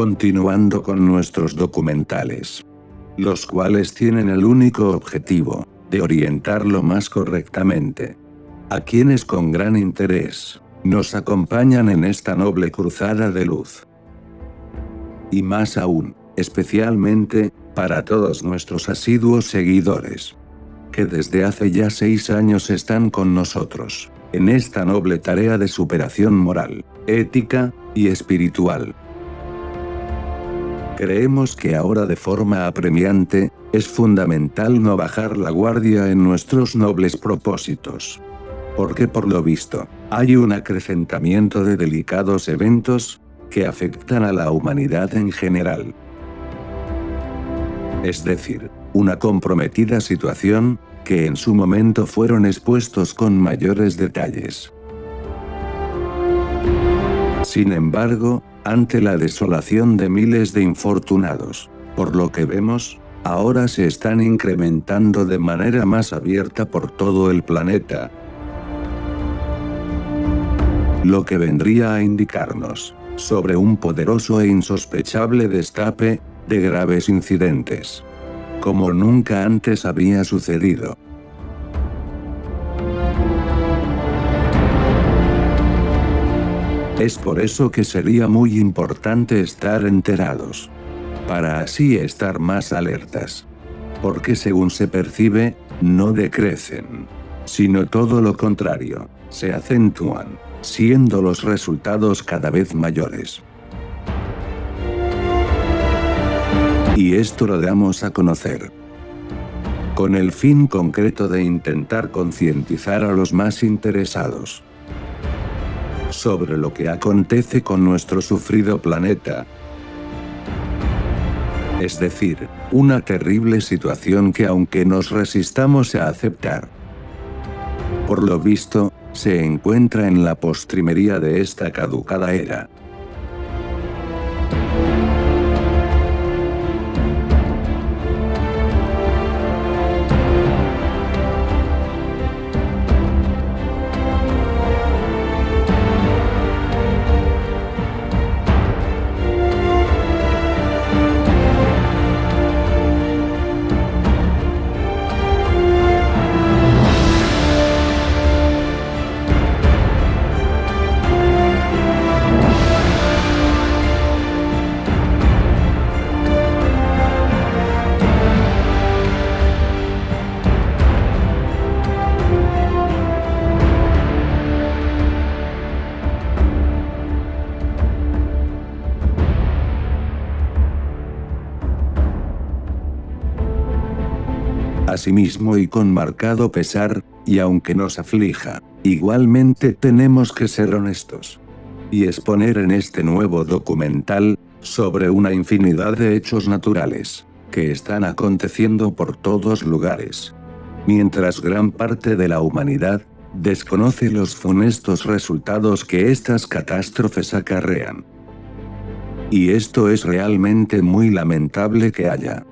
Continuando con nuestros documentales, los cuales tienen el único objetivo de orientarlo más correctamente a quienes con gran interés nos acompañan en esta noble cruzada de luz. Y más aún, especialmente, para todos nuestros asiduos seguidores, que desde hace ya 6 años están con nosotros, en esta noble tarea de superación moral, ética, y espiritual. Creemos que ahora de forma apremiante, es fundamental no bajar la guardia en nuestros nobles propósitos. Porque por lo visto, hay un acrecentamiento de delicados eventos, que afectan a la humanidad en general. Es decir, una comprometida situación, que en su momento fueron expuestos con mayores detalles. Sin embargo, ante la desolación de miles de infortunados, por lo que vemos, ahora se están incrementando de manera más abierta por todo el planeta. Lo que vendría a indicarnos sobre un poderoso e insospechable destape de graves incidentes, como nunca antes había sucedido. Es por eso que sería muy importante estar enterados, para así estar más alertas. Porque según se percibe, no decrecen, sino todo lo contrario, se acentúan, siendo los resultados cada vez mayores. Y esto lo damos a conocer con el fin concreto de intentar concientizar a los más interesados sobre lo que acontece con nuestro sufrido planeta. Es decir, una terrible situación que aunque nos resistamos a aceptar, por lo visto, se encuentra en la postrimería de esta caducada era. Asimismo y con marcado pesar, y aunque nos aflija, igualmente tenemos que ser honestos y exponer en este nuevo documental, sobre una infinidad de hechos naturales, que están aconteciendo por todos lugares, mientras gran parte de la humanidad desconoce los funestos resultados que estas catástrofes acarrean. Y esto es realmente muy lamentable que haya.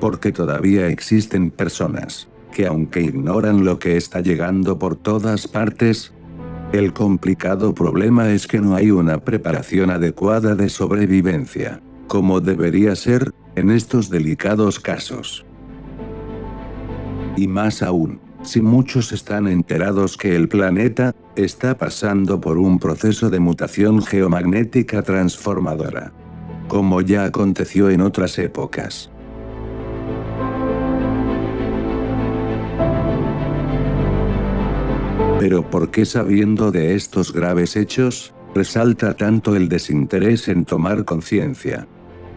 Porque todavía existen personas que aunque ignoran lo que está llegando por todas partes, el complicado problema es que no hay una preparación adecuada de sobrevivencia, como debería ser, en estos delicados casos. Y más aún, si muchos están enterados que el planeta está pasando por un proceso de mutación geomagnética transformadora, como ya aconteció en otras épocas. Pero ¿por qué sabiendo de estos graves hechos, resalta tanto el desinterés en tomar conciencia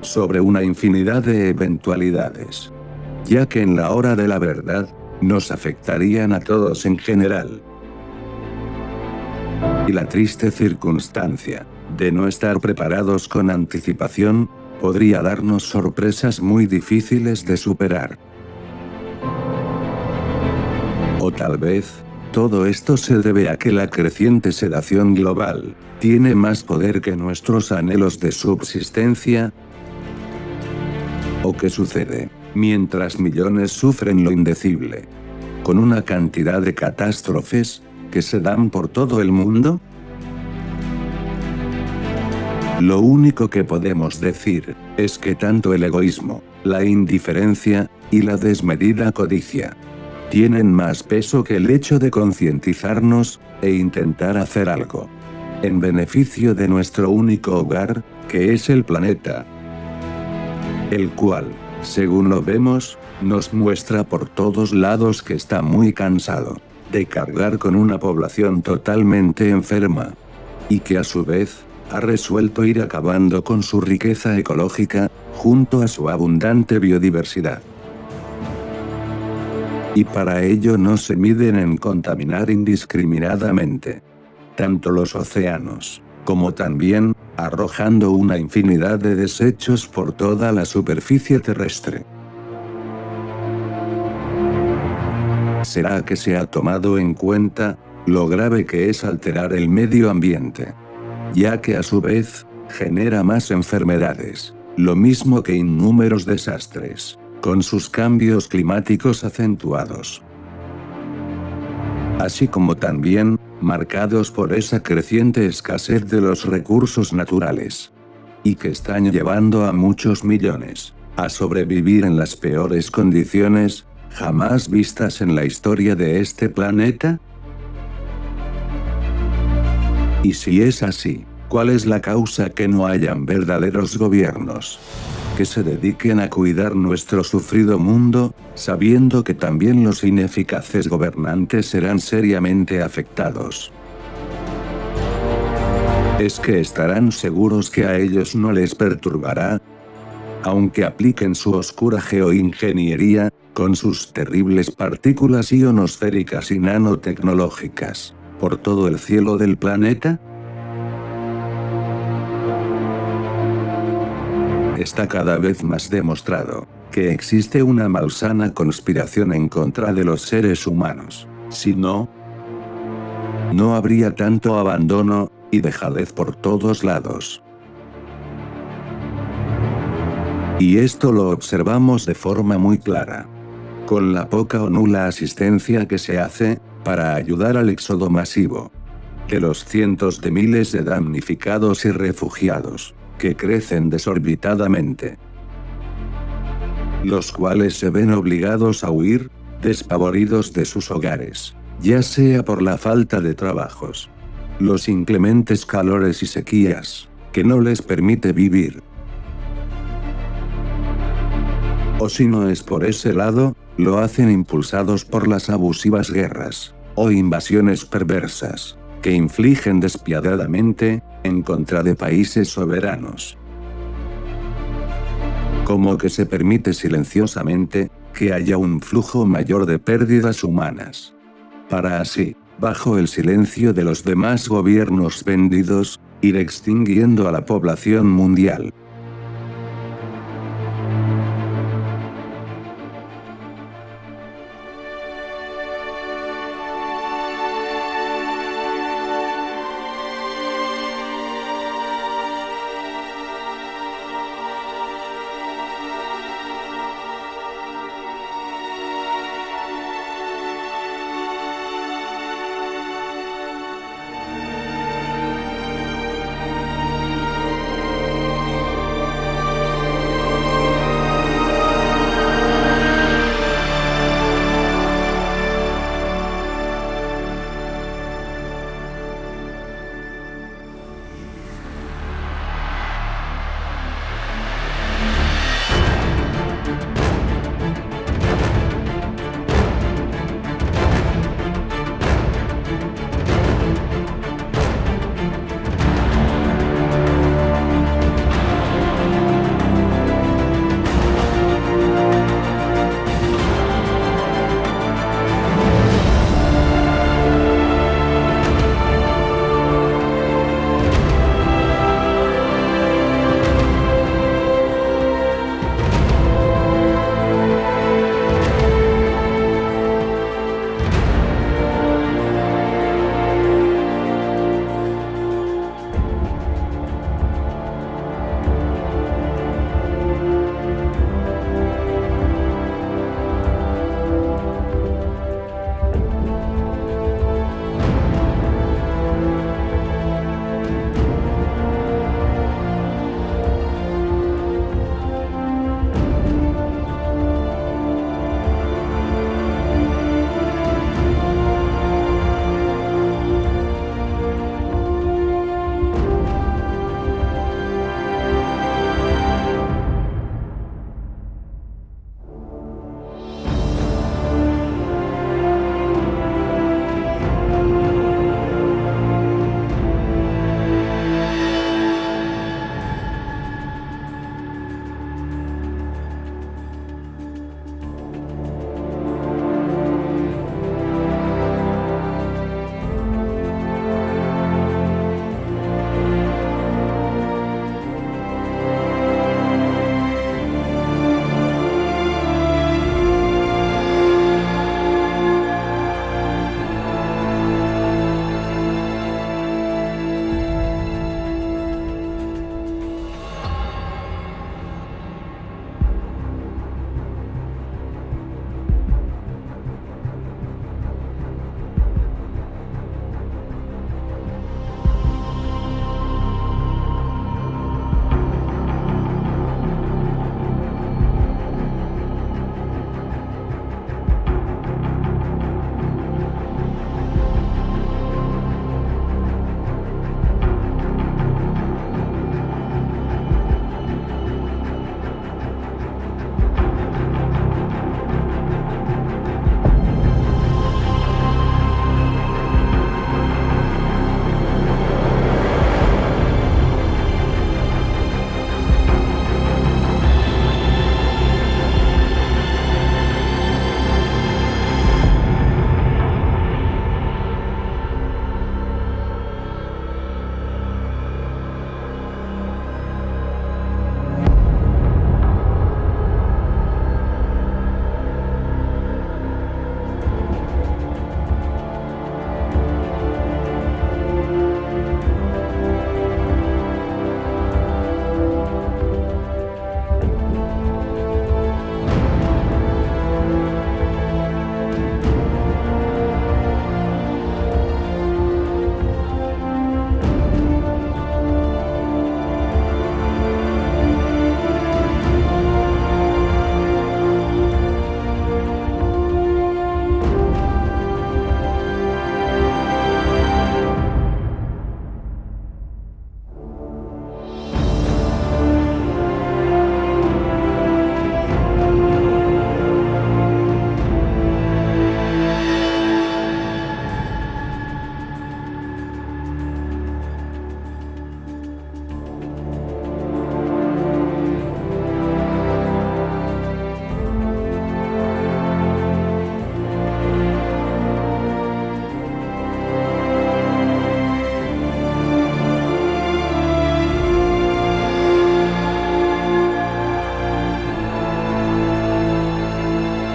sobre una infinidad de eventualidades? Ya que en la hora de la verdad, nos afectarían a todos en general. Y la triste circunstancia de no estar preparados con anticipación, podría darnos sorpresas muy difíciles de superar. O tal vez, todo esto se debe a que la creciente sedación global tiene más poder que nuestros anhelos de subsistencia. ¿O qué sucede mientras millones sufren lo indecible, con una cantidad de catástrofes que se dan por todo el mundo? Lo único que podemos decir, es que tanto el egoísmo, la indiferencia, y la desmedida codicia, tienen más peso que el hecho de concientizarnos, e intentar hacer algo en beneficio de nuestro único hogar, que es el planeta, el cual, según lo vemos, nos muestra por todos lados que está muy cansado de cargar con una población totalmente enferma, y que a su vez, ha resuelto ir acabando con su riqueza ecológica, junto a su abundante biodiversidad. Y para ello no se miden en contaminar indiscriminadamente tanto los océanos, como también, arrojando una infinidad de desechos por toda la superficie terrestre. ¿Será que se ha tomado en cuenta lo grave que es alterar el medio ambiente? Ya que a su vez, genera más enfermedades, lo mismo que innúmeros desastres, con sus cambios climáticos acentuados. Así como también, marcados por esa creciente escasez de los recursos naturales, y que están llevando a muchos millones a sobrevivir en las peores condiciones jamás vistas en la historia de este planeta. Y si es así, ¿cuál es la causa que no hayan verdaderos gobiernos que se dediquen a cuidar nuestro sufrido mundo, sabiendo que también los ineficaces gobernantes serán seriamente afectados? ¿Es que estarán seguros que a ellos no les perturbará? Aunque apliquen su oscura geoingeniería, con sus terribles partículas ionosféricas y nanotecnológicas, por todo el cielo del planeta. Está cada vez más demostrado que existe una malsana conspiración en contra de los seres humanos. Si no, no habría tanto abandono y dejadez por todos lados. Y esto lo observamos de forma muy clara con la poca o nula asistencia que se hace para ayudar al éxodo masivo de los cientos de miles de damnificados y refugiados que crecen desorbitadamente, los cuales se ven obligados a huir, despavoridos de sus hogares, ya sea por la falta de trabajos, los inclementes calores y sequías, que no les permite vivir, o si no es por ese lado, lo hacen impulsados por las abusivas guerras, o invasiones perversas, que infligen despiadadamente, en contra de países soberanos. Como que se permite silenciosamente, que haya un flujo mayor de pérdidas humanas, para así, bajo el silencio de los demás gobiernos vendidos, ir extinguiendo a la población mundial.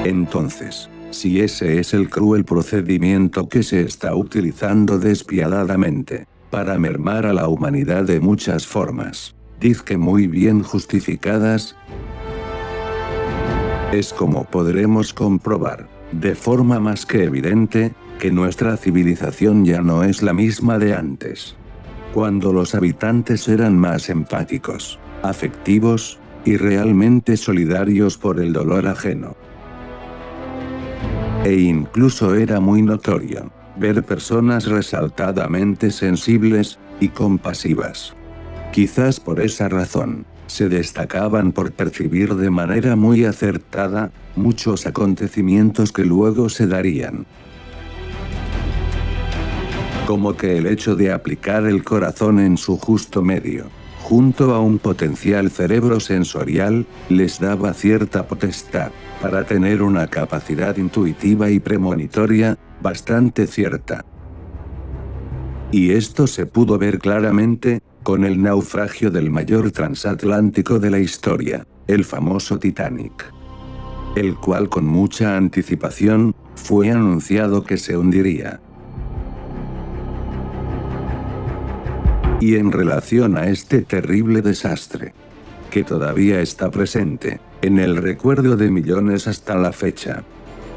Entonces, si ese es el cruel procedimiento que se está utilizando despiadadamente, para mermar a la humanidad de muchas formas, dizque muy bien justificadas, es como podremos comprobar, de forma más que evidente, que nuestra civilización ya no es la misma de antes. Cuando los habitantes eran más empáticos, afectivos, y realmente solidarios por el dolor ajeno. E incluso era muy notorio ver personas resaltadamente sensibles y compasivas. Quizás por esa razón, se destacaban por percibir de manera muy acertada muchos acontecimientos que luego se darían. Como que el hecho de aplicar el corazón en su justo medio, junto a un potencial cerebro sensorial, les daba cierta potestad para tener una capacidad intuitiva y premonitoria bastante cierta. Y esto se pudo ver claramente con el naufragio del mayor transatlántico de la historia, el famoso Titanic, el cual con mucha anticipación fue anunciado que se hundiría. Y en relación a este terrible desastre, que todavía está presente en el recuerdo de millones hasta la fecha,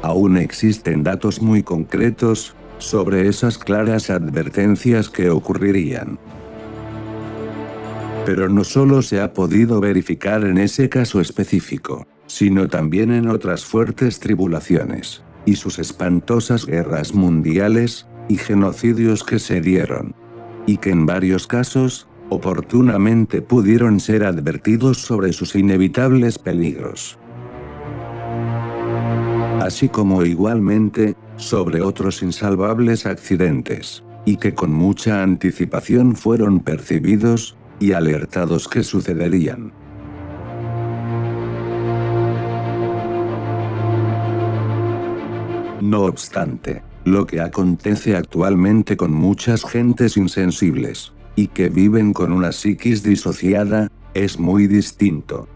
aún existen datos muy concretos sobre esas claras advertencias que ocurrirían. Pero no solo se ha podido verificar en ese caso específico, sino también en otras fuertes tribulaciones, y sus espantosas guerras mundiales, y genocidios que se dieron. Y que en varios casos, oportunamente pudieron ser advertidos sobre sus inevitables peligros. Así como igualmente, sobre otros insalvables accidentes, y que con mucha anticipación fueron percibidos y alertados que sucederían. No obstante, lo que acontece actualmente con muchas gentes insensibles, y que viven con una psiquis disociada, es muy distinto.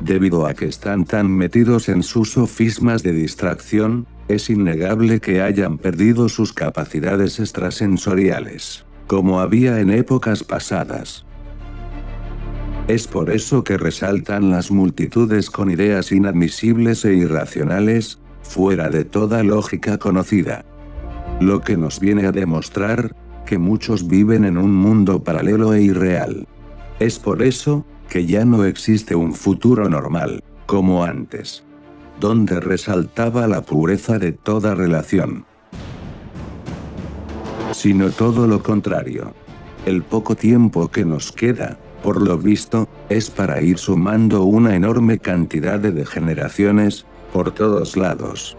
Debido a que están tan metidos en sus sofismas de distracción, es innegable que hayan perdido sus capacidades extrasensoriales, como había en épocas pasadas. Es por eso que resaltan las multitudes con ideas inadmisibles e irracionales, fuera de toda lógica conocida. Lo que nos viene a demostrar que muchos viven en un mundo paralelo e irreal. Es por eso que ya no existe un futuro normal, como antes, donde resaltaba la pureza de toda relación, sino todo lo contrario. El poco tiempo que nos queda, por lo visto, es para ir sumando una enorme cantidad de degeneraciones, por todos lados.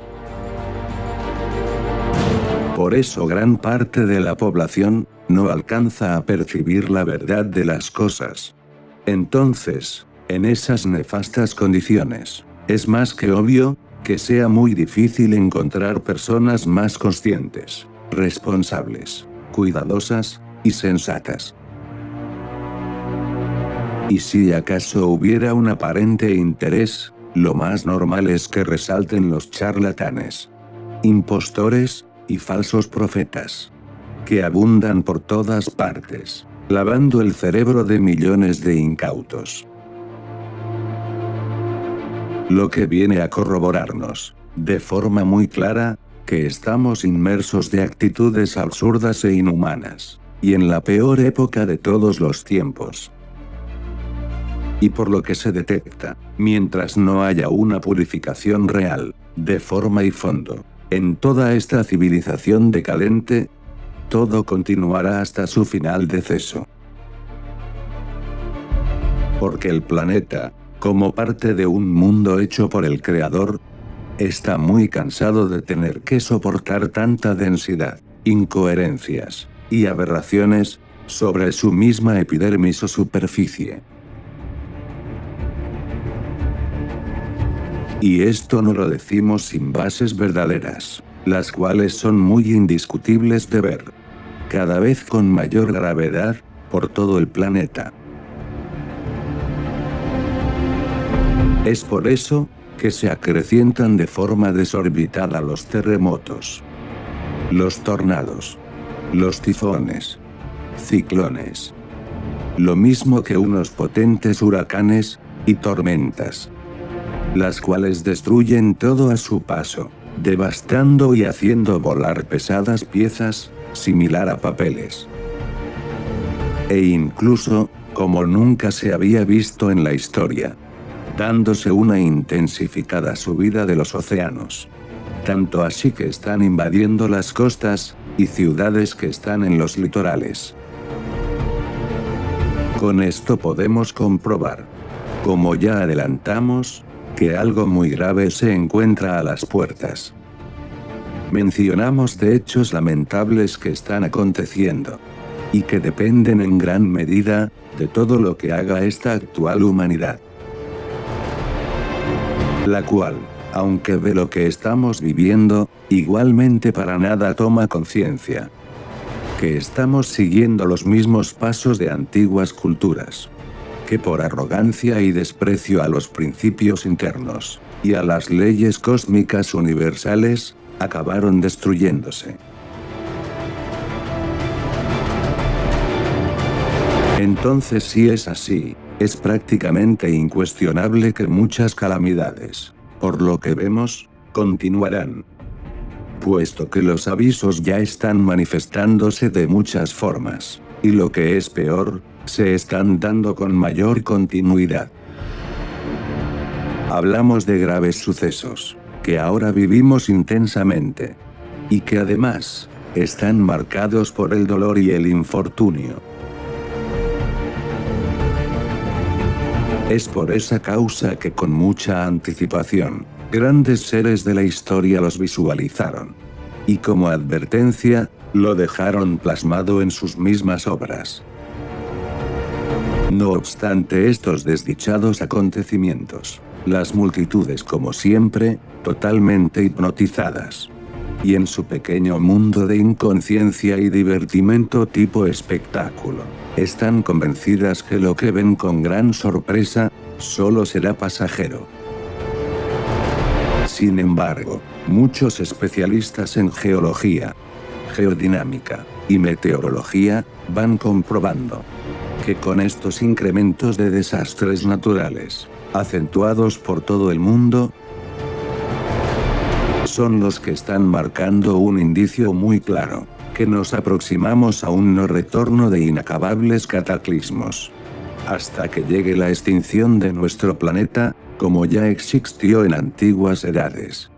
Por eso gran parte de la población no alcanza a percibir la verdad de las cosas. Entonces, en esas nefastas condiciones, es más que obvio que sea muy difícil encontrar personas más conscientes, responsables, cuidadosas y sensatas. Y si acaso hubiera un aparente interés, lo más normal es que resalten los charlatanes, impostores y falsos profetas, que abundan por todas partes, lavando el cerebro de millones de incautos. Lo que viene a corroborarnos, de forma muy clara, que estamos inmersos de actitudes absurdas e inhumanas, y en la peor época de todos los tiempos. Y por lo que se detecta, mientras no haya una purificación real, de forma y fondo, en toda esta civilización decadente, todo continuará hasta su final deceso. Porque el planeta, como parte de un mundo hecho por el Creador, está muy cansado de tener que soportar tanta densidad, incoherencias y aberraciones sobre su misma epidermis o superficie. Y esto no lo decimos sin bases verdaderas, las cuales son muy indiscutibles de ver, cada vez con mayor gravedad, por todo el planeta. Es por eso que se acrecientan de forma desorbitada los terremotos, los tornados, los tifones, ciclones, lo mismo que unos potentes huracanes y tormentas, las cuales destruyen todo a su paso, devastando y haciendo volar pesadas piezas, similar a papeles. E incluso, como nunca se había visto en la historia, dándose una intensificada subida de los océanos. Tanto así que están invadiendo las costas, y ciudades que están en los litorales. Con esto podemos comprobar, como ya adelantamos, que algo muy grave se encuentra a las puertas. Mencionamos de hechos lamentables que están aconteciendo, y que dependen en gran medida, de todo lo que haga esta actual humanidad. La cual, aunque ve lo que estamos viviendo, igualmente para nada toma conciencia. Que estamos siguiendo los mismos pasos de antiguas culturas. Que por arrogancia y desprecio a los principios internos, y a las leyes cósmicas universales, acabaron destruyéndose. Entonces, si es así, es prácticamente incuestionable que muchas calamidades, por lo que vemos, continuarán. Puesto que los avisos ya están manifestándose de muchas formas, y lo que es peor, se están dando con mayor continuidad. Hablamos de graves sucesos, que ahora vivimos intensamente, y que además, están marcados por el dolor y el infortunio. Es por esa causa que con mucha anticipación, grandes seres de la historia los visualizaron. Y como advertencia, lo dejaron plasmado en sus mismas obras. No obstante estos desdichados acontecimientos, las multitudes como siempre, totalmente hipnotizadas. Y en su pequeño mundo de inconsciencia y divertimento tipo espectáculo, están convencidas que lo que ven con gran sorpresa, solo será pasajero. Sin embargo, muchos especialistas en geología, geodinámica y meteorología, van comprobando que con estos incrementos de desastres naturales, acentuados por todo el mundo, son los que están marcando un indicio muy claro, que nos aproximamos a un no retorno de inacabables cataclismos. Hasta que llegue la extinción de nuestro planeta, como ya existió en antiguas edades.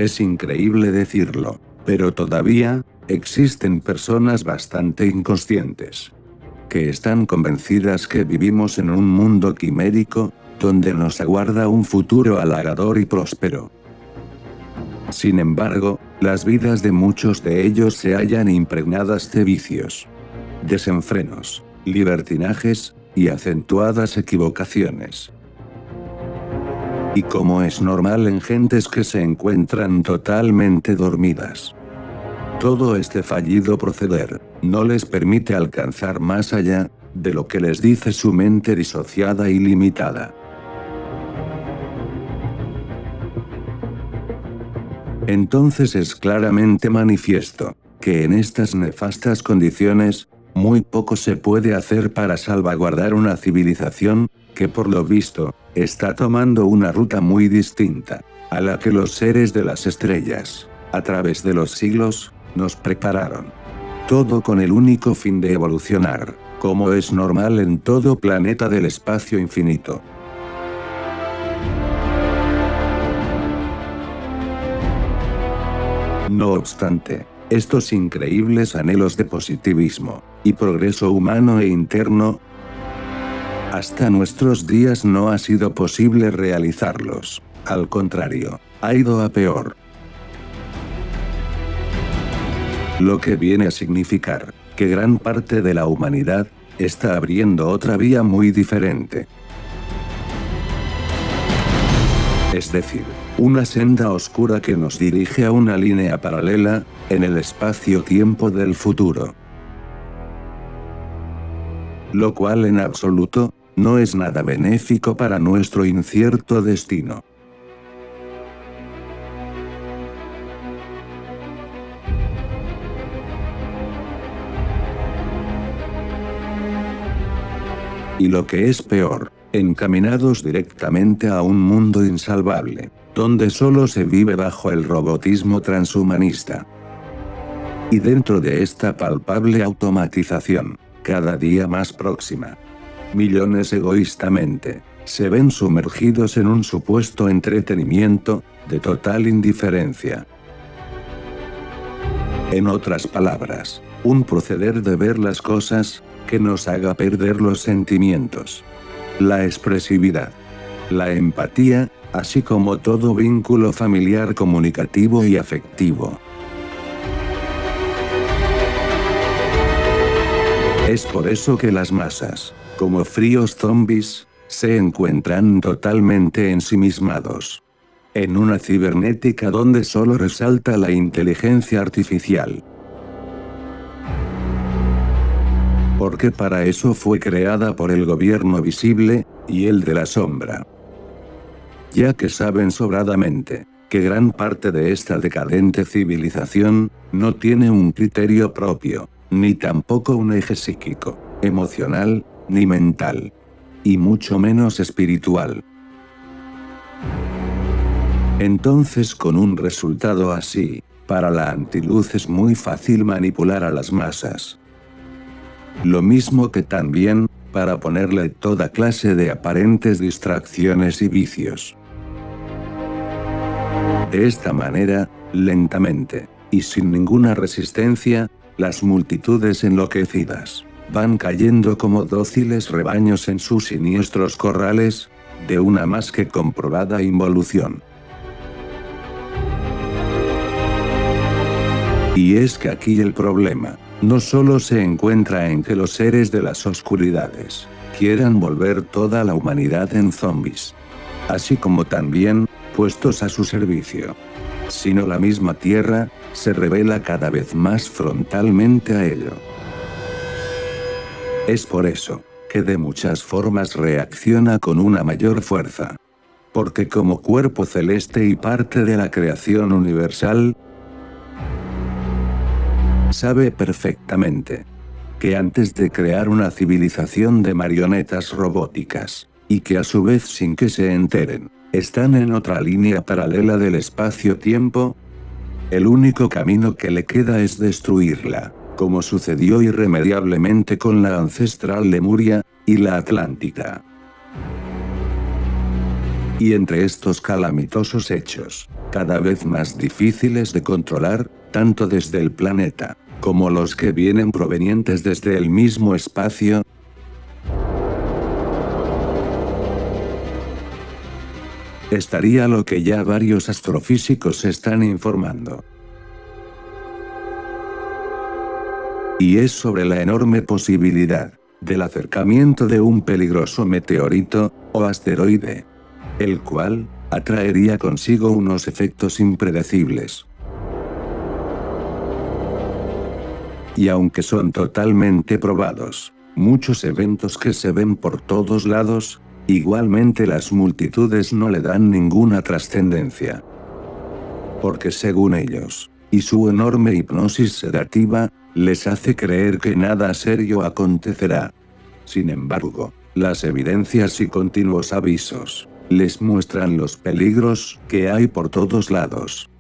Es increíble decirlo, pero todavía, existen personas bastante inconscientes que están convencidas que vivimos en un mundo quimérico, donde nos aguarda un futuro halagador y próspero. Sin embargo, las vidas de muchos de ellos se hallan impregnadas de vicios, desenfrenos, libertinajes, y acentuadas equivocaciones. Y como es normal en gentes que se encuentran totalmente dormidas, todo este fallido proceder no les permite alcanzar más allá de lo que les dice su mente disociada y limitada. Entonces es claramente manifiesto que en estas nefastas condiciones, muy poco se puede hacer para salvaguardar una civilización que por lo visto está tomando una ruta muy distinta a la que los seres de las estrellas, a través de los siglos, nos prepararon. Todo con el único fin de evolucionar, como es normal en todo planeta del espacio infinito. No obstante, estos increíbles anhelos de positivismo y progreso humano e interno, hasta nuestros días no ha sido posible realizarlos. Al contrario, ha ido a peor. Lo que viene a significar que gran parte de la humanidad está abriendo otra vía muy diferente. Es decir, una senda oscura que nos dirige a una línea paralela en el espacio-tiempo del futuro. Lo cual en absoluto no es nada benéfico para nuestro incierto destino. Y lo que es peor, encaminados directamente a un mundo insalvable, donde solo se vive bajo el robotismo transhumanista. Y dentro de esta palpable automatización, cada día más próxima, millones egoístamente se ven sumergidos en un supuesto entretenimiento de total indiferencia. En otras palabras, un proceder de ver las cosas que nos haga perder los sentimientos, la expresividad, la empatía, así como todo vínculo familiar, comunicativo y afectivo. Es por eso que las masas, como fríos zombies, se encuentran totalmente ensimismados en una cibernética donde solo resalta la inteligencia artificial. Porque para eso fue creada por el gobierno visible y el de la sombra. Ya que saben sobradamente que gran parte de esta decadente civilización no tiene un criterio propio, ni tampoco un eje psíquico, emocional, ni mental, y mucho menos espiritual. Entonces, con un resultado así, para la antiluz es muy fácil manipular a las masas. Lo mismo que también, para ponerle toda clase de aparentes distracciones y vicios. De esta manera, lentamente, y sin ninguna resistencia, las multitudes enloquecidas van cayendo como dóciles rebaños en sus siniestros corrales, de una más que comprobada involución. Y es que aquí el problema no solo se encuentra en que los seres de las oscuridades quieran volver toda la humanidad en zombies, así como también puestos a su servicio, sino la misma Tierra se revela cada vez más frontalmente a ello. Es por eso que de muchas formas reacciona con una mayor fuerza. Porque como cuerpo celeste y parte de la creación universal, sabe perfectamente que antes de crear una civilización de marionetas robóticas, y que a su vez sin que se enteren, están en otra línea paralela del espacio-tiempo, el único camino que le queda es destruirla, como sucedió irremediablemente con la ancestral Lemuria y la Atlántida. Y entre estos calamitosos hechos, cada vez más difíciles de controlar, tanto desde el planeta, como los que vienen provenientes desde el mismo espacio, estaría lo que ya varios astrofísicos están informando. Y es sobre la enorme posibilidad del acercamiento de un peligroso meteorito, o asteroide, el cual atraería consigo unos efectos impredecibles. Y aunque son totalmente probados, muchos eventos que se ven por todos lados, igualmente las multitudes no le dan ninguna trascendencia. Porque según ellos, y su enorme hipnosis sedativa, les hace creer que nada serio acontecerá. Sin embargo, las evidencias y continuos avisos les muestran los peligros que hay por todos lados.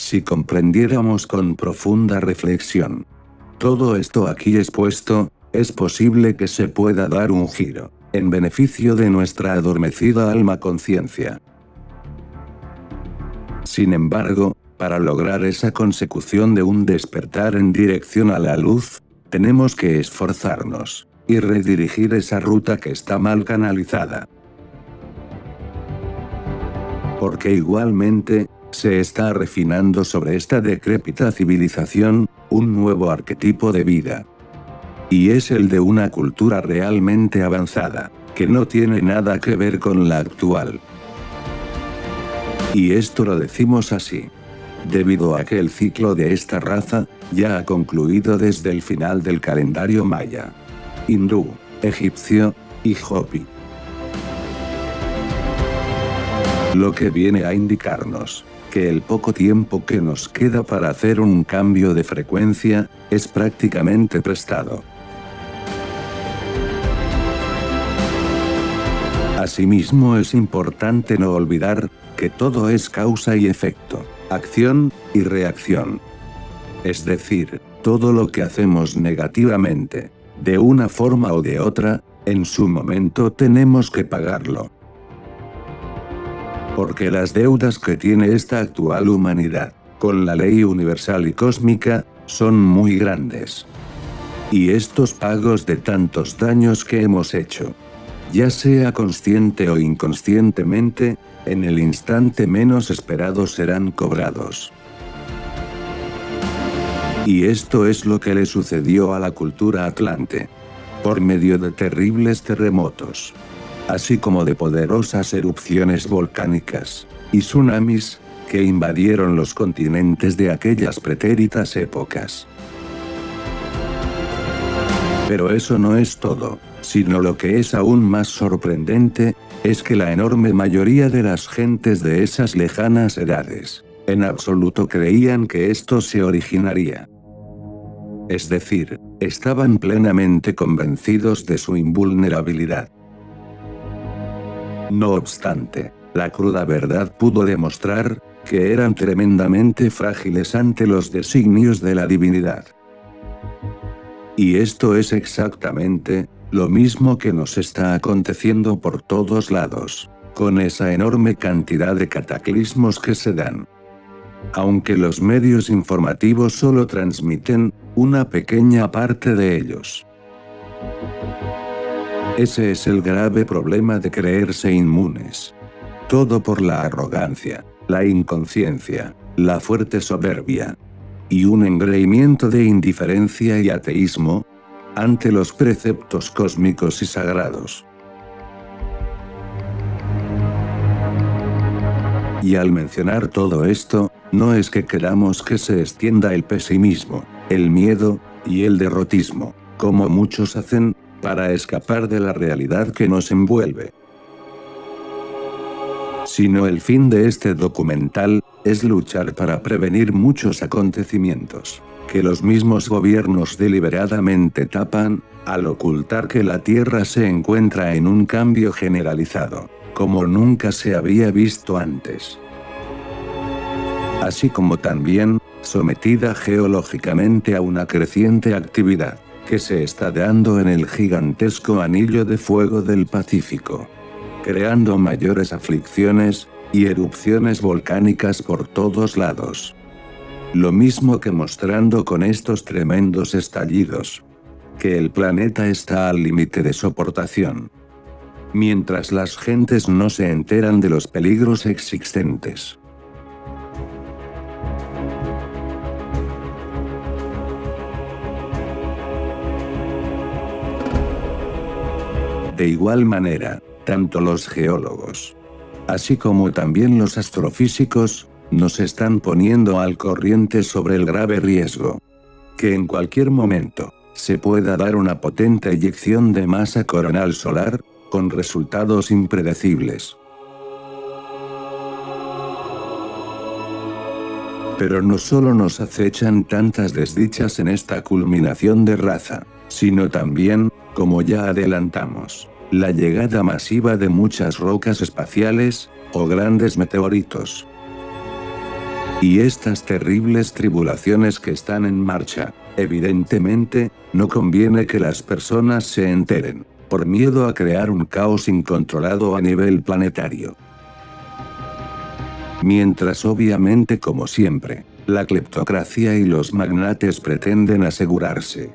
si comprendiéramos con profunda reflexión todo esto aquí expuesto, es posible que se pueda dar un giro, en beneficio de nuestra adormecida alma-conciencia. Sin embargo, para lograr esa consecución de un despertar en dirección a la luz, tenemos que esforzarnos y redirigir esa ruta que está mal canalizada. Porque igualmente, se está refinando sobre esta decrépita civilización, un nuevo arquetipo de vida. Y es el de una cultura realmente avanzada, que no tiene nada que ver con la actual. Y esto lo decimos así debido a que el ciclo de esta raza ya ha concluido desde el final del calendario maya, hindú, egipcio y hopi. Lo que viene a indicarnos que el poco tiempo que nos queda para hacer un cambio de frecuencia es prácticamente prestado. Asimismo, es importante no olvidar que todo es causa y efecto, acción y reacción. Es decir, todo lo que hacemos negativamente, de una forma o de otra, en su momento tenemos que pagarlo. Porque las deudas que tiene esta actual humanidad, con la ley universal y cósmica, son muy grandes. Y estos pagos de tantos daños que hemos hecho, ya sea consciente o inconscientemente, en el instante menos esperado serán cobrados. Y esto es lo que le sucedió a la cultura atlante, por medio de terribles terremotos, así como de poderosas erupciones volcánicas y tsunamis que invadieron los continentes de aquellas pretéritas épocas. Pero eso no es todo, sino lo que es aún más sorprendente, es que la enorme mayoría de las gentes de esas lejanas edades, en absoluto creían que esto se originaría. Es decir, estaban plenamente convencidos de su invulnerabilidad. No obstante, la cruda verdad pudo demostrar que eran tremendamente frágiles ante los designios de la divinidad. Y esto es exactamente lo mismo que nos está aconteciendo por todos lados, con esa enorme cantidad de cataclismos que se dan. Aunque los medios informativos solo transmiten una pequeña parte de ellos. Ese es el grave problema de creerse inmunes. Todo por la arrogancia, la inconsciencia, la fuerte soberbia y un engreimiento de indiferencia y ateísmo ante los preceptos cósmicos y sagrados. Y al mencionar todo esto, no es que queramos que se extienda el pesimismo, el miedo y el derrotismo, como muchos hacen, para escapar de la realidad que nos envuelve. Sino el fin de este documental es luchar para prevenir muchos acontecimientos que los mismos gobiernos deliberadamente tapan, al ocultar que la Tierra se encuentra en un cambio generalizado, como nunca se había visto antes. Así como también, sometida geológicamente a una creciente actividad, que se está dando en el gigantesco anillo de fuego del Pacífico, creando mayores aflicciones y erupciones volcánicas por todos lados. Lo mismo que mostrando con estos tremendos estallidos que el planeta está al límite de soportación. Mientras las gentes no se enteran de los peligros existentes. De igual manera, tanto los geólogos, así como también los astrofísicos, nos están poniendo al corriente sobre el grave riesgo que en cualquier momento se pueda dar una potente eyección de masa coronal solar, con resultados impredecibles. Pero no solo nos acechan tantas desdichas en esta culminación de raza, sino también, como ya adelantamos, la llegada masiva de muchas rocas espaciales, o grandes meteoritos. Y estas terribles tribulaciones que están en marcha, evidentemente, no conviene que las personas se enteren, por miedo a crear un caos incontrolado a nivel planetario. Mientras obviamente, como siempre, la cleptocracia y los magnates pretenden asegurarse,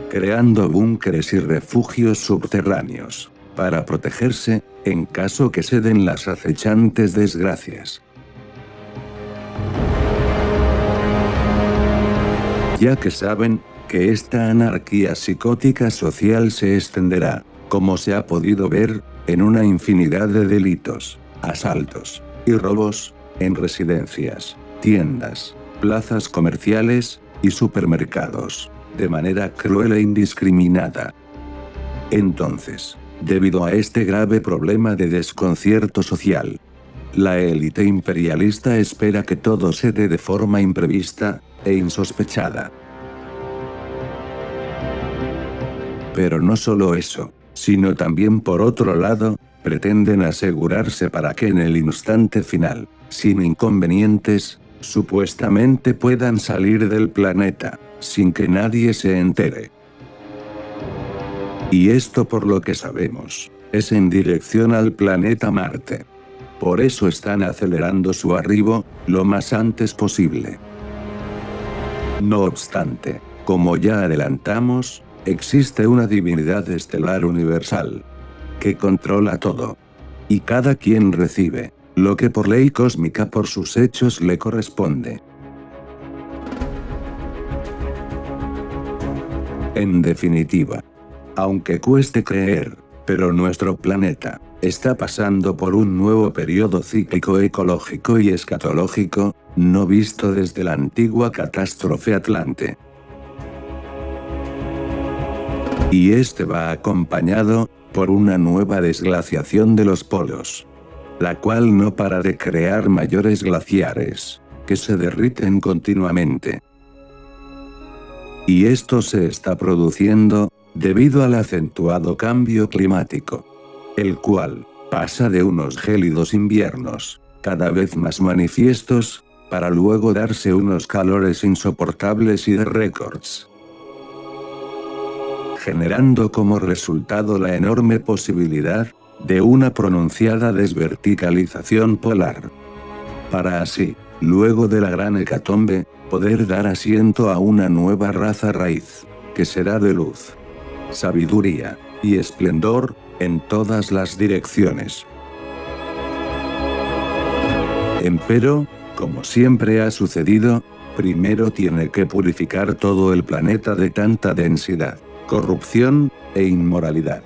creando búnkeres y refugios subterráneos, para protegerse, en caso que se den las acechantes desgracias. Ya que saben, que esta anarquía psicótica social se extenderá, como se ha podido ver, en una infinidad de delitos, asaltos y robos, en residencias, tiendas, plazas comerciales y supermercados, de manera cruel e indiscriminada. Entonces, debido a este grave problema de desconcierto social, la élite imperialista espera que todo se dé de forma imprevista e insospechada. Pero no solo eso, sino también por otro lado, pretenden asegurarse para que en el instante final, sin inconvenientes, supuestamente puedan salir del planeta, sin que nadie se entere. Y esto, por lo que sabemos, es en dirección al planeta Marte. Por eso están acelerando su arribo, lo más antes posible. No obstante, como ya adelantamos, existe una divinidad estelar universal, que controla todo. Y cada quien recibe, lo que por ley cósmica por sus hechos le corresponde. En definitiva, aunque cueste creer, pero nuestro planeta está pasando por un nuevo periodo cíclico ecológico y escatológico, no visto desde la antigua catástrofe Atlante. Y este va acompañado por una nueva desglaciación de los polos, la cual no para de crear mayores glaciares, que se derriten continuamente. Y esto se está produciendo debido al acentuado cambio climático, el cual pasa de unos gélidos inviernos, cada vez más manifiestos, para luego darse unos calores insoportables y de récords, generando como resultado la enorme posibilidad de una pronunciada desverticalización polar. Para así, luego de la gran hecatombe, poder dar asiento a una nueva raza raíz, que será de luz, sabiduría y esplendor en todas las direcciones. Empero, como siempre ha sucedido, primero tiene que purificar todo el planeta de tanta densidad, corrupción e inmoralidad.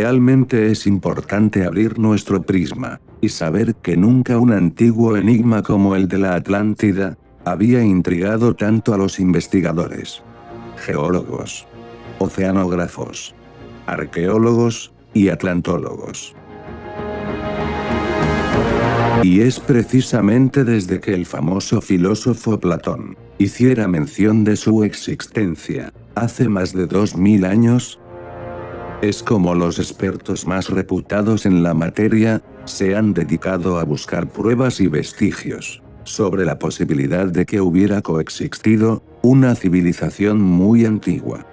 realmente es importante abrir nuestro prisma, y saber que nunca un antiguo enigma como el de la Atlántida, había intrigado tanto a los investigadores, geólogos, oceanógrafos, arqueólogos, y atlantólogos. Y es precisamente desde que el famoso filósofo Platón hiciera mención de su existencia, hace más de 2000 años, es como los expertos más reputados en la materia se han dedicado a buscar pruebas y vestigios sobre la posibilidad de que hubiera coexistido una civilización muy antigua,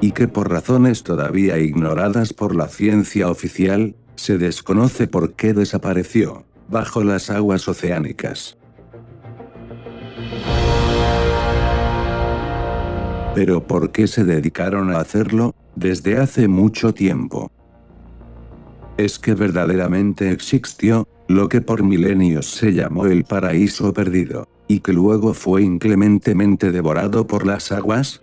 y que por razones todavía ignoradas por la ciencia oficial, se desconoce por qué desapareció bajo las aguas oceánicas. Pero ¿por qué se dedicaron a hacerlo desde hace mucho tiempo? Es que verdaderamente existió lo que por milenios se llamó el paraíso perdido, y que luego fue inclementemente devorado por las aguas.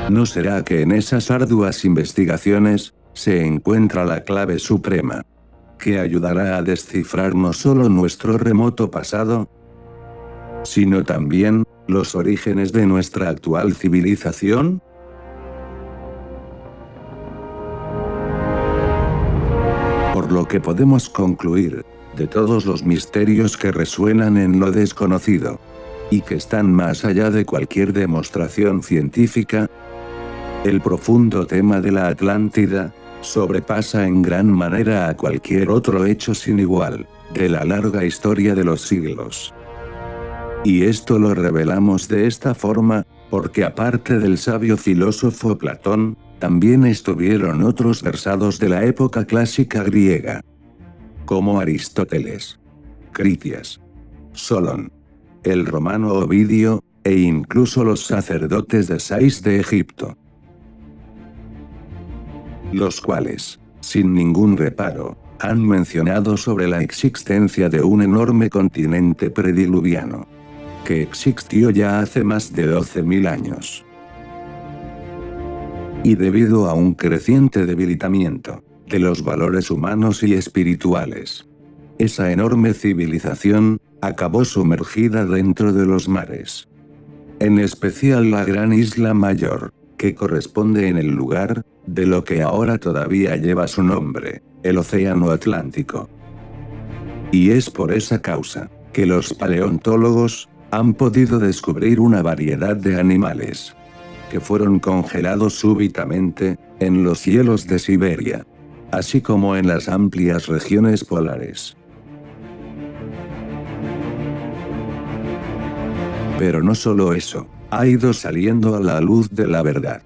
¿No será que en esas arduas investigaciones se encuentra la clave suprema, que ayudará a descifrar no solo nuestro remoto pasado, sino también los orígenes de nuestra actual civilización? Por lo que podemos concluir, de todos los misterios que resuenan en lo desconocido, y que están más allá de cualquier demostración científica, el profundo tema de la Atlántida sobrepasa en gran manera a cualquier otro hecho sin igual de la larga historia de los siglos. Y esto lo revelamos de esta forma, porque aparte del sabio filósofo Platón, también estuvieron otros versados de la época clásica griega, como Aristóteles, Critias, Solón, el romano Ovidio, e incluso los sacerdotes de Sais de Egipto, los cuales, sin ningún reparo, han mencionado sobre la existencia de un enorme continente prediluviano, que existió ya hace más de 12.000 años. Y debido a un creciente debilitamiento de los valores humanos y espirituales, esa enorme civilización acabó sumergida dentro de los mares. En especial la gran isla mayor, que corresponde en el lugar de lo que ahora todavía lleva su nombre, el Océano Atlántico. Y es por esa causa que los paleontólogos han podido descubrir una variedad de animales que fueron congelados súbitamente en los hielos de Siberia, así como en las amplias regiones polares. Pero no solo eso ha ido saliendo a la luz de la verdad,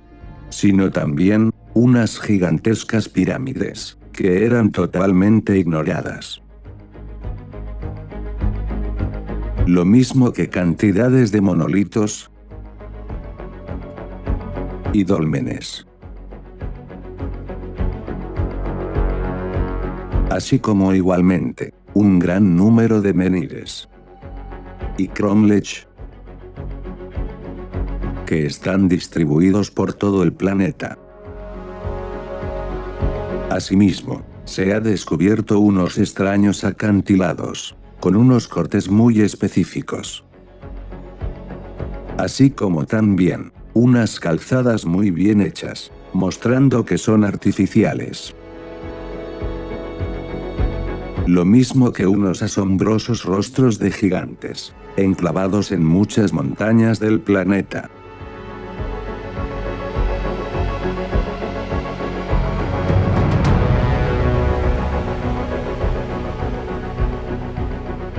sino también unas gigantescas pirámides que eran totalmente ignoradas. Lo mismo que cantidades de monolitos y dólmenes, así como igualmente un gran número de menhires y cromlech que están distribuidos por todo el planeta. Asimismo, se ha descubierto unos extraños acantilados con unos cortes muy específicos, así como también unas calzadas muy bien hechas, mostrando que son artificiales. Lo mismo que unos asombrosos rostros de gigantes, enclavados en muchas montañas del planeta.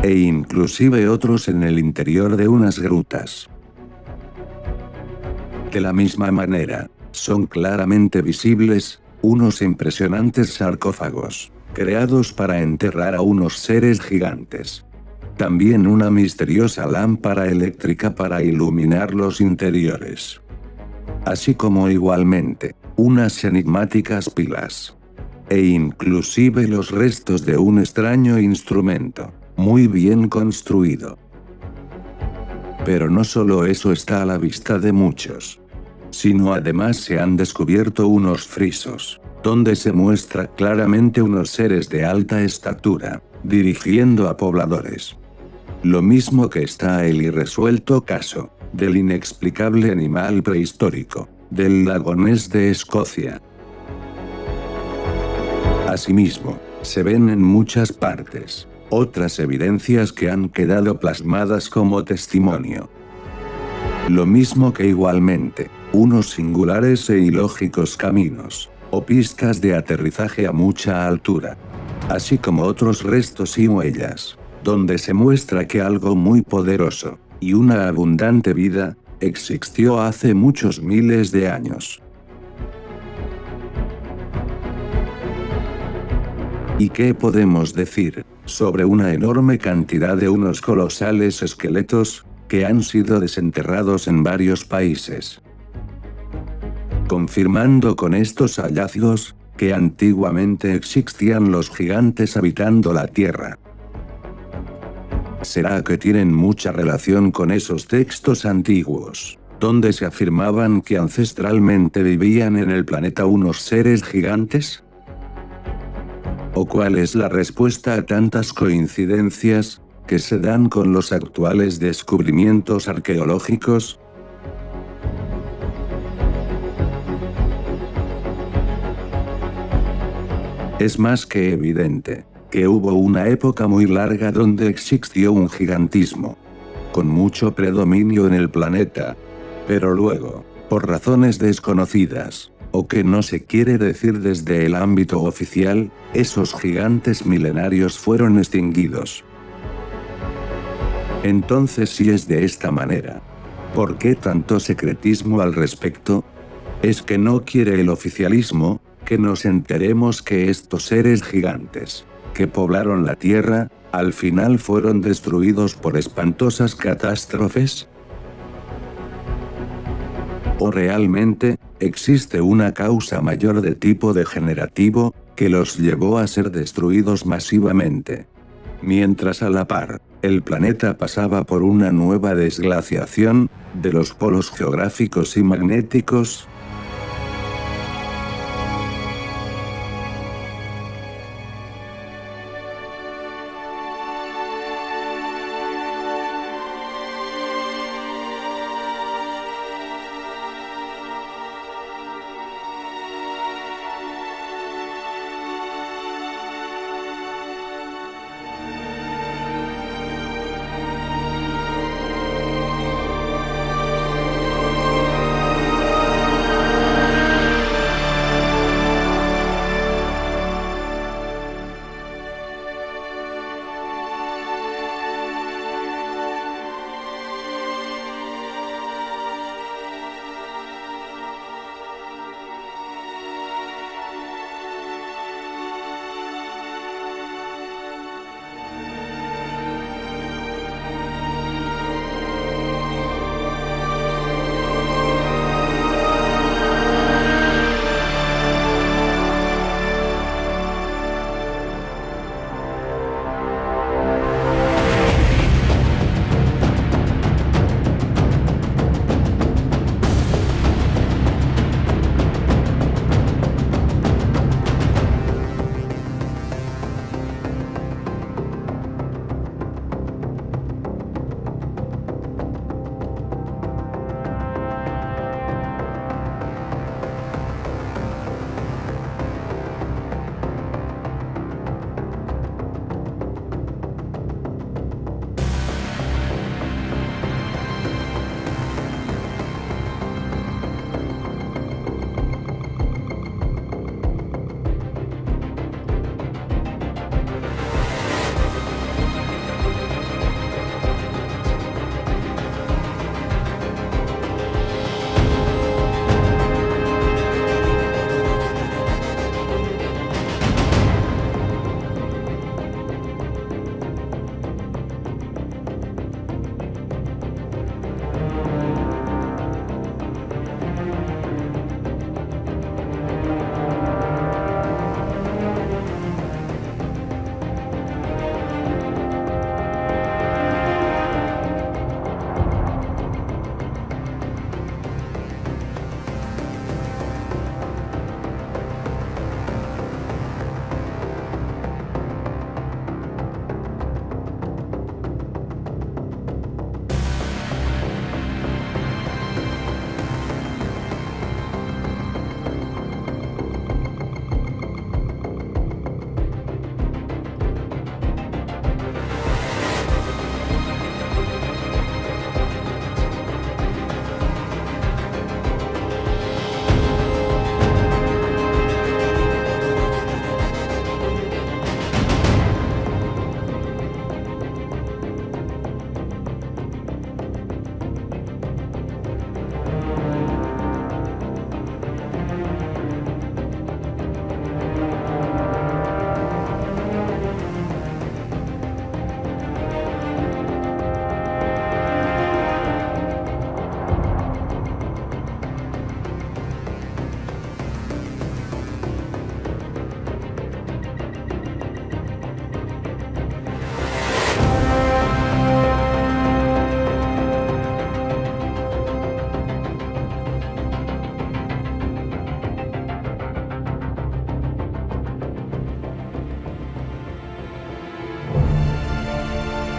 E inclusive otros en el interior de unas grutas. De la misma manera, son claramente visibles unos impresionantes sarcófagos, creados para enterrar a unos seres gigantes. También una misteriosa lámpara eléctrica para iluminar los interiores. Así como igualmente, unas enigmáticas pilas. E inclusive los restos de un extraño instrumento, muy bien construido. Pero no solo eso está a la vista de muchos, sino además se han descubierto unos frisos donde se muestra claramente unos seres de alta estatura, dirigiendo a pobladores. Lo mismo que está el irresuelto caso del inexplicable animal prehistórico del lago Ness de Escocia. Asimismo, se ven en muchas partes otras evidencias que han quedado plasmadas como testimonio. Lo mismo que igualmente, unos singulares e ilógicos caminos, o pistas de aterrizaje a mucha altura. Así como otros restos y huellas, donde se muestra que algo muy poderoso, y una abundante vida, existió hace muchos miles de años. ¿Y qué podemos decir sobre una enorme cantidad de unos colosales esqueletos, que han sido desenterrados en varios países? Confirmando con estos hallazgos, que antiguamente existían los gigantes habitando la Tierra. ¿Será que tienen mucha relación con esos textos antiguos, donde se afirmaban que ancestralmente vivían en el planeta unos seres gigantes? ¿O cuál es la respuesta a tantas coincidencias que se dan con los actuales descubrimientos arqueológicos? Es más que evidente que hubo una época muy larga donde existió un gigantismo, con mucho predominio en el planeta. Pero luego, por razones desconocidas, o que no se quiere decir desde el ámbito oficial, esos gigantes milenarios fueron extinguidos. Entonces, si es de esta manera, ¿por qué tanto secretismo al respecto? ¿Es que no quiere el oficialismo que nos enteremos que estos seres gigantes, que poblaron la Tierra, al final fueron destruidos por espantosas catástrofes? ¿O realmente existe una causa mayor de tipo degenerativo, que los llevó a ser destruidos masivamente? Mientras a la par, el planeta pasaba por una nueva desglaciación de los polos geográficos y magnéticos.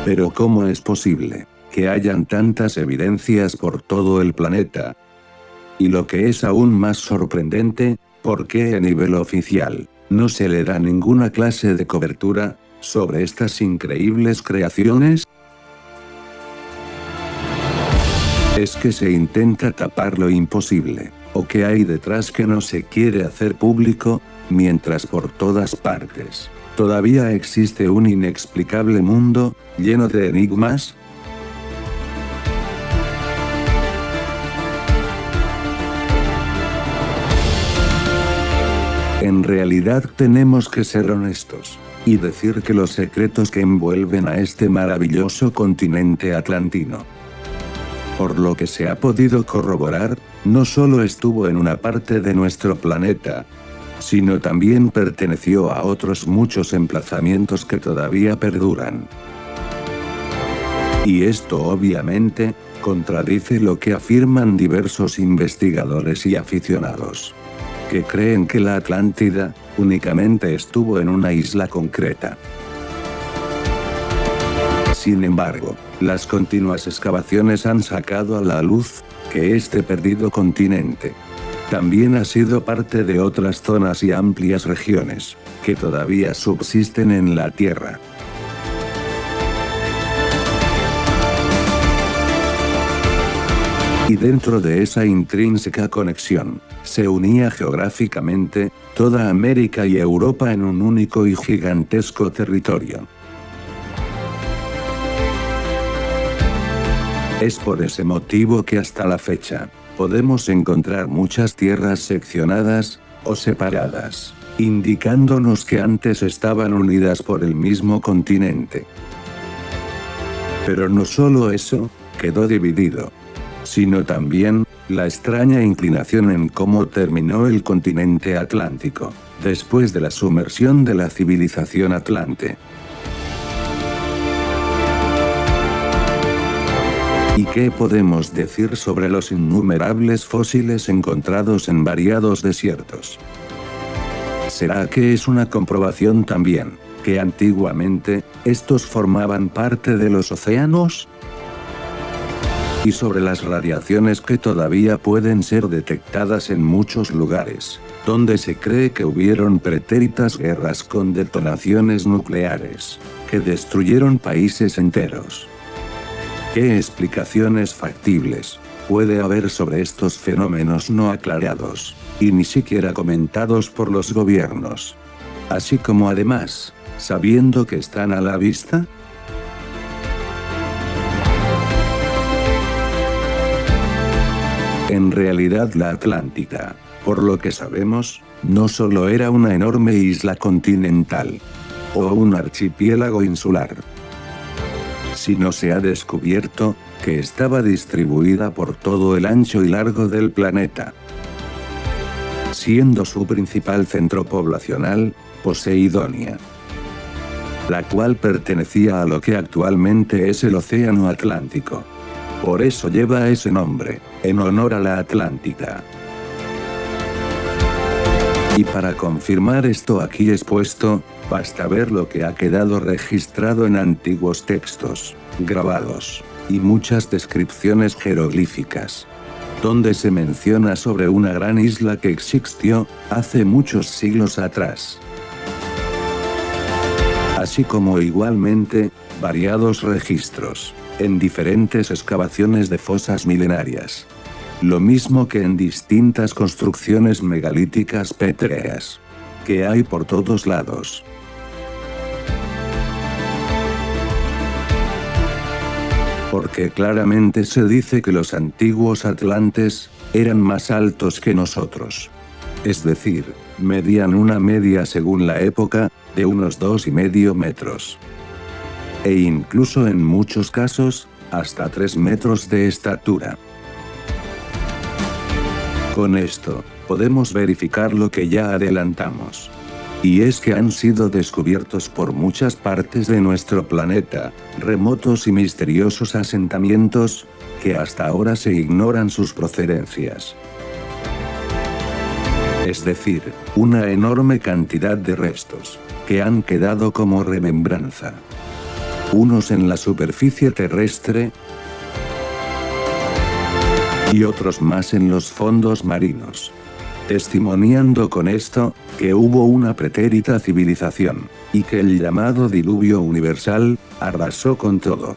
Pero ¿cómo es posible que hayan tantas evidencias por todo el planeta? Y lo que es aún más sorprendente, ¿por qué a nivel oficial no se le da ninguna clase de cobertura sobre estas increíbles creaciones? ¿Es que se intenta tapar lo imposible, o qué hay detrás que no se quiere hacer público, mientras por todas partes todavía existe un inexplicable mundo lleno de enigmas? En realidad tenemos que ser honestos y decir que los secretos que envuelven a este maravilloso continente atlantino, por lo que se ha podido corroborar, no solo estuvo en una parte de nuestro planeta, sino también perteneció a otros muchos emplazamientos que todavía perduran. Y esto obviamente contradice lo que afirman diversos investigadores y aficionados, que creen que la Atlántida únicamente estuvo en una isla concreta. Sin embargo, las continuas excavaciones han sacado a la luz que este perdido continente también ha sido parte de otras zonas y amplias regiones que todavía subsisten en la Tierra. Y dentro de esa intrínseca conexión, se unía geográficamente toda América y Europa en un único y gigantesco territorio. Es por ese motivo que hasta la fecha, podemos encontrar muchas tierras seccionadas, o separadas, indicándonos que antes estaban unidas por el mismo continente. Pero no solo eso, quedó dividido, sino también la extraña inclinación en cómo terminó el continente atlántico, después de la sumersión de la civilización atlante. ¿Y qué podemos decir sobre los innumerables fósiles encontrados en variados desiertos? ¿Será que es una comprobación también, que antiguamente, estos formaban parte de los océanos? Y sobre las radiaciones que todavía pueden ser detectadas en muchos lugares, donde se cree que hubieron pretéritas guerras con detonaciones nucleares, que destruyeron países enteros. ¿Qué explicaciones factibles puede haber sobre estos fenómenos no aclarados, y ni siquiera comentados por los gobiernos? Así como además, sabiendo que están a la vista. En realidad la Atlántida, por lo que sabemos, no solo era una enorme isla continental, o un archipiélago insular, sino se ha descubierto que estaba distribuida por todo el ancho y largo del planeta, siendo su principal centro poblacional, Poseidonia, la cual pertenecía a lo que actualmente es el Océano Atlántico. Por eso lleva ese nombre, en honor a la Atlántida. Y para confirmar esto aquí expuesto, basta ver lo que ha quedado registrado en antiguos textos, grabados, y muchas descripciones jeroglíficas, donde se menciona sobre una gran isla que existió hace muchos siglos atrás. Así como igualmente, variados registros en diferentes excavaciones de fosas milenarias. Lo mismo que en distintas construcciones megalíticas pétreas que hay por todos lados. Porque claramente se dice que los antiguos atlantes eran más altos que nosotros. Es decir, medían una media según la época, de unos 2,5 metros. E incluso en muchos casos, hasta 3 metros de estatura. Con esto, podemos verificar lo que ya adelantamos. Y es que han sido descubiertos por muchas partes de nuestro planeta, remotos y misteriosos asentamientos, que hasta ahora se ignoran sus procedencias. Es decir, una enorme cantidad de restos, que han quedado como remembranza. unos en la superficie terrestre y otros más en los fondos marinos. Testimoniando con esto, que hubo una pretérita civilización, y que el llamado diluvio universal, arrasó con todo.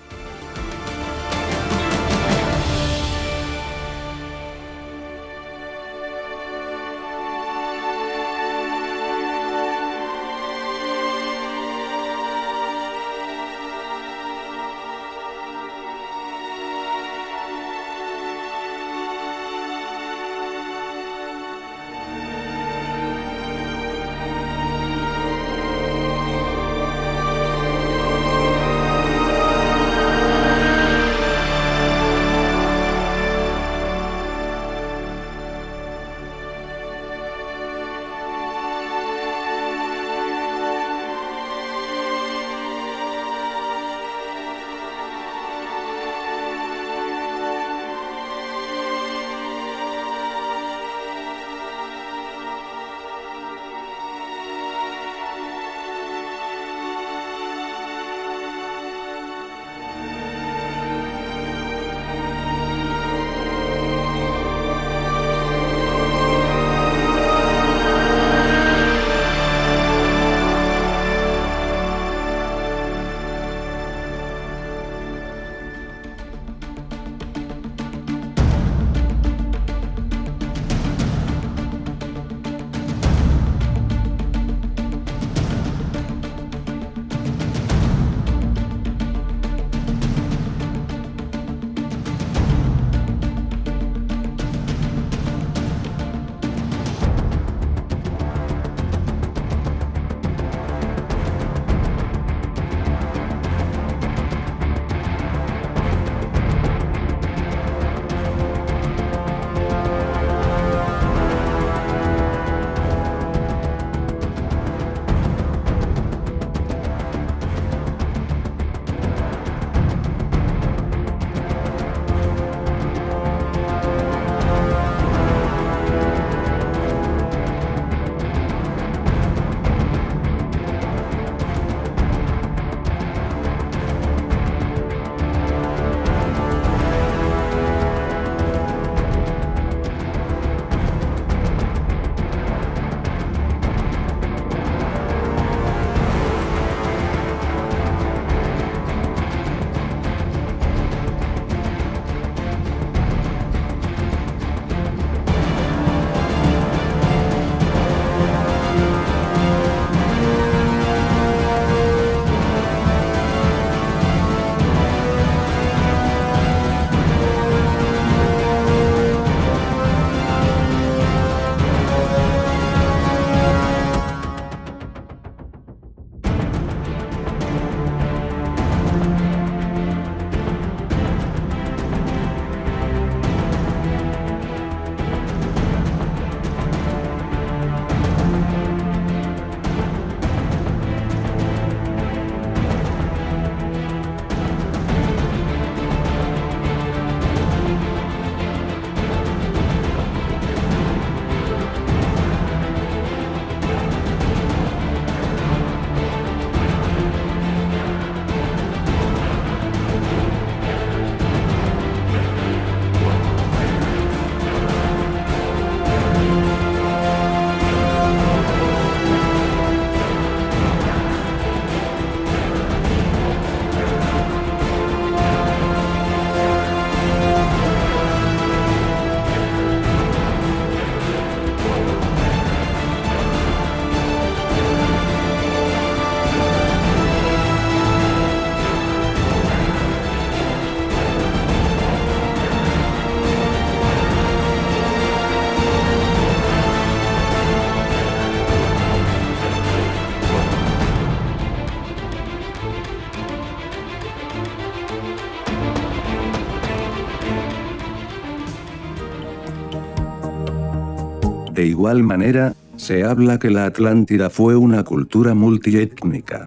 De igual manera, se habla que la Atlántida fue una cultura multiétnica,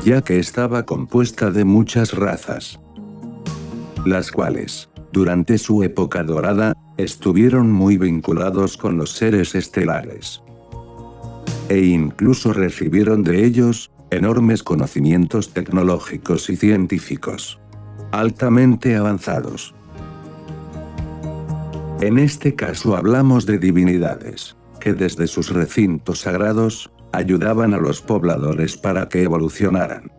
ya que estaba compuesta de muchas razas, las cuales, durante su época dorada, estuvieron muy vinculados con los seres estelares, e incluso recibieron de ellos enormes conocimientos tecnológicos y científicos, altamente avanzados. En este caso hablamos de divinidades, que desde sus recintos sagrados, ayudaban a los pobladores para que evolucionaran.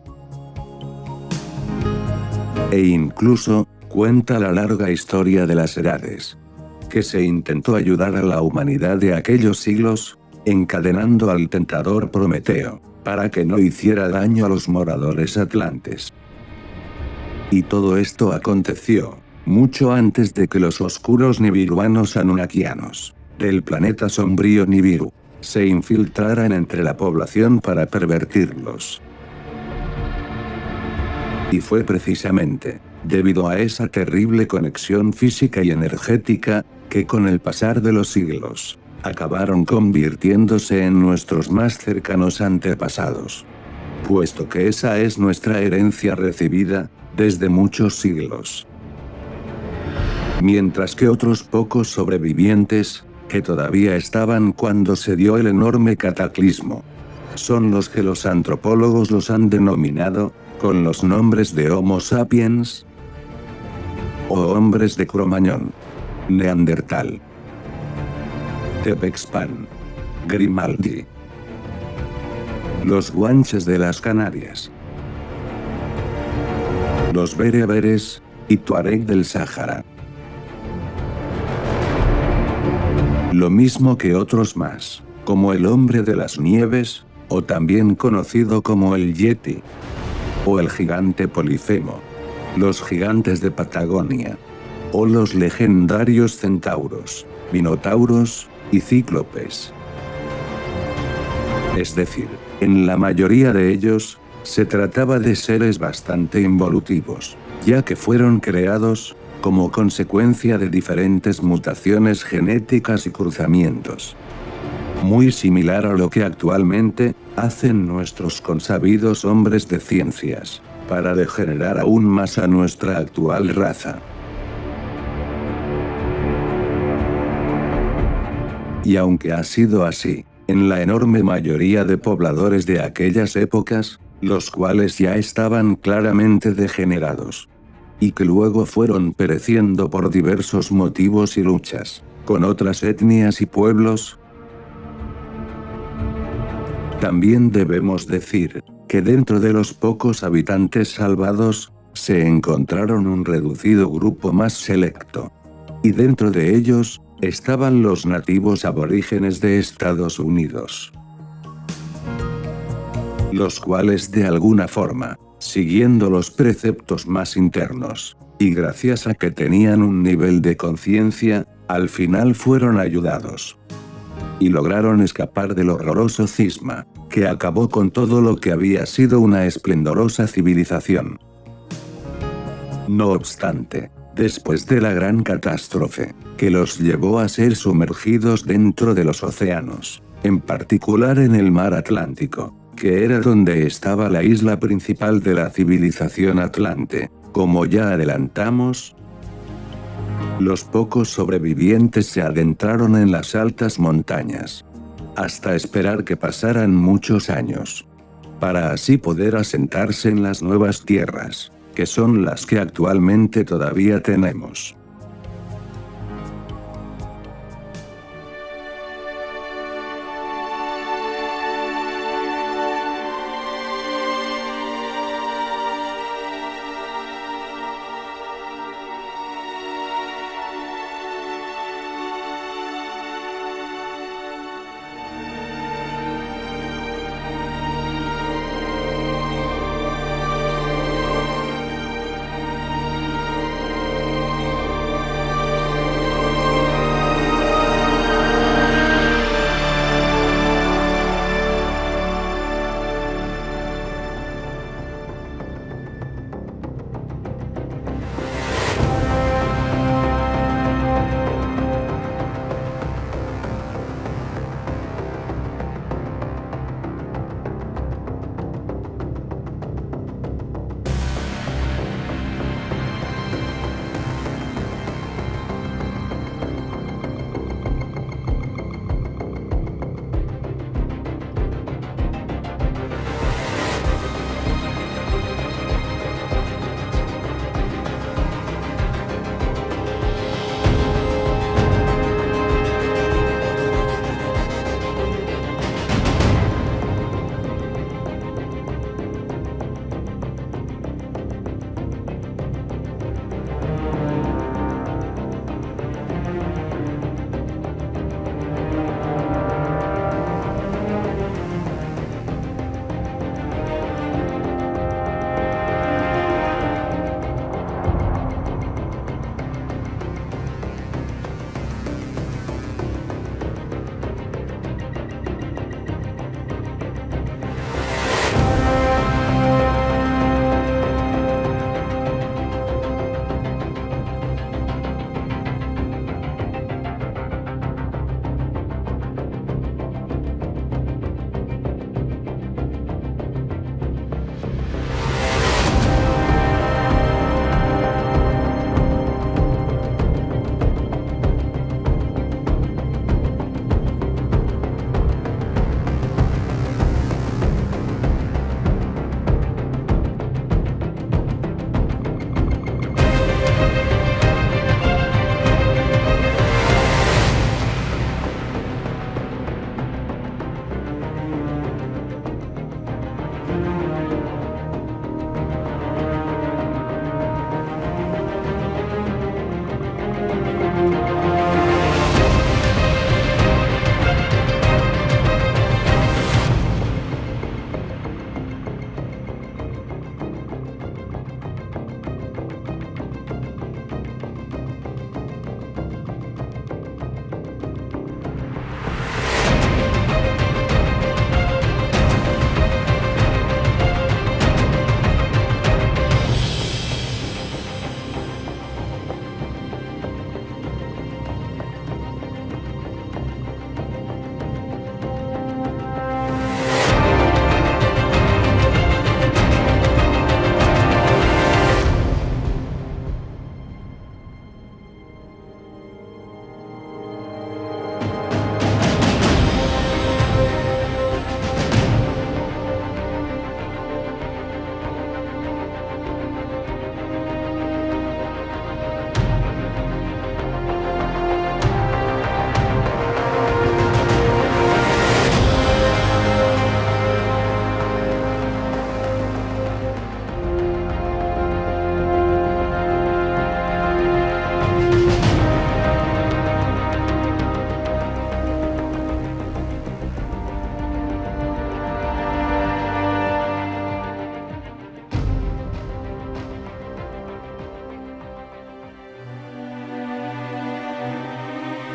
E incluso, cuenta la larga historia de las edades, que se intentó ayudar a la humanidad de aquellos siglos, encadenando al tentador Prometeo, para que no hiciera daño a los moradores atlantes. Y todo esto aconteció mucho antes de que los oscuros nibiruanos anunnakianos, del planeta sombrío Nibiru, se infiltraran entre la población para pervertirlos. Y fue precisamente debido a esa terrible conexión física y energética, que con el pasar de los siglos, acabaron convirtiéndose en nuestros más cercanos antepasados. Puesto que esa es nuestra herencia recibida, desde muchos siglos. Mientras que otros pocos sobrevivientes, que todavía estaban cuando se dio el enorme cataclismo, son los que los antropólogos los han denominado, con los nombres de Homo sapiens, o hombres de Cro-Magnon, Neandertal, Tepexpan, Grimaldi, los guanches de las Canarias, los bereberes, y tuareg del Sáhara. Lo mismo que otros más, como el hombre de las nieves, o también conocido como el Yeti, o el gigante Polifemo, los gigantes de Patagonia, o los legendarios centauros, minotauros, y cíclopes. Es decir, en la mayoría de ellos, se trataba de seres bastante involutivos, ya que fueron creados, como consecuencia de diferentes mutaciones genéticas y cruzamientos. Muy similar a lo que actualmente hacen nuestros consabidos hombres de ciencias, para degenerar aún más a nuestra actual raza. Y aunque ha sido así, en la enorme mayoría de pobladores de aquellas épocas, los cuales ya estaban claramente degenerados, y que luego fueron pereciendo por diversos motivos y luchas, con otras etnias y pueblos. También debemos decir, que dentro de los pocos habitantes salvados, se encontraron un reducido grupo más selecto. Y dentro de ellos, estaban los nativos aborígenes de Estados Unidos, los cuales de alguna forma, siguiendo los preceptos más internos, y gracias a que tenían un nivel de conciencia, al final fueron ayudados. Y lograron escapar del horroroso cisma, que acabó con todo lo que había sido una esplendorosa civilización. No obstante, después de la gran catástrofe, que los llevó a ser sumergidos dentro de los océanos, en particular en el mar Atlántico, que era donde estaba la isla principal de la civilización atlante, como ya adelantamos, los pocos sobrevivientes se adentraron en las altas montañas, hasta esperar que pasaran muchos años, para así poder asentarse en las nuevas tierras, que son las que actualmente todavía tenemos.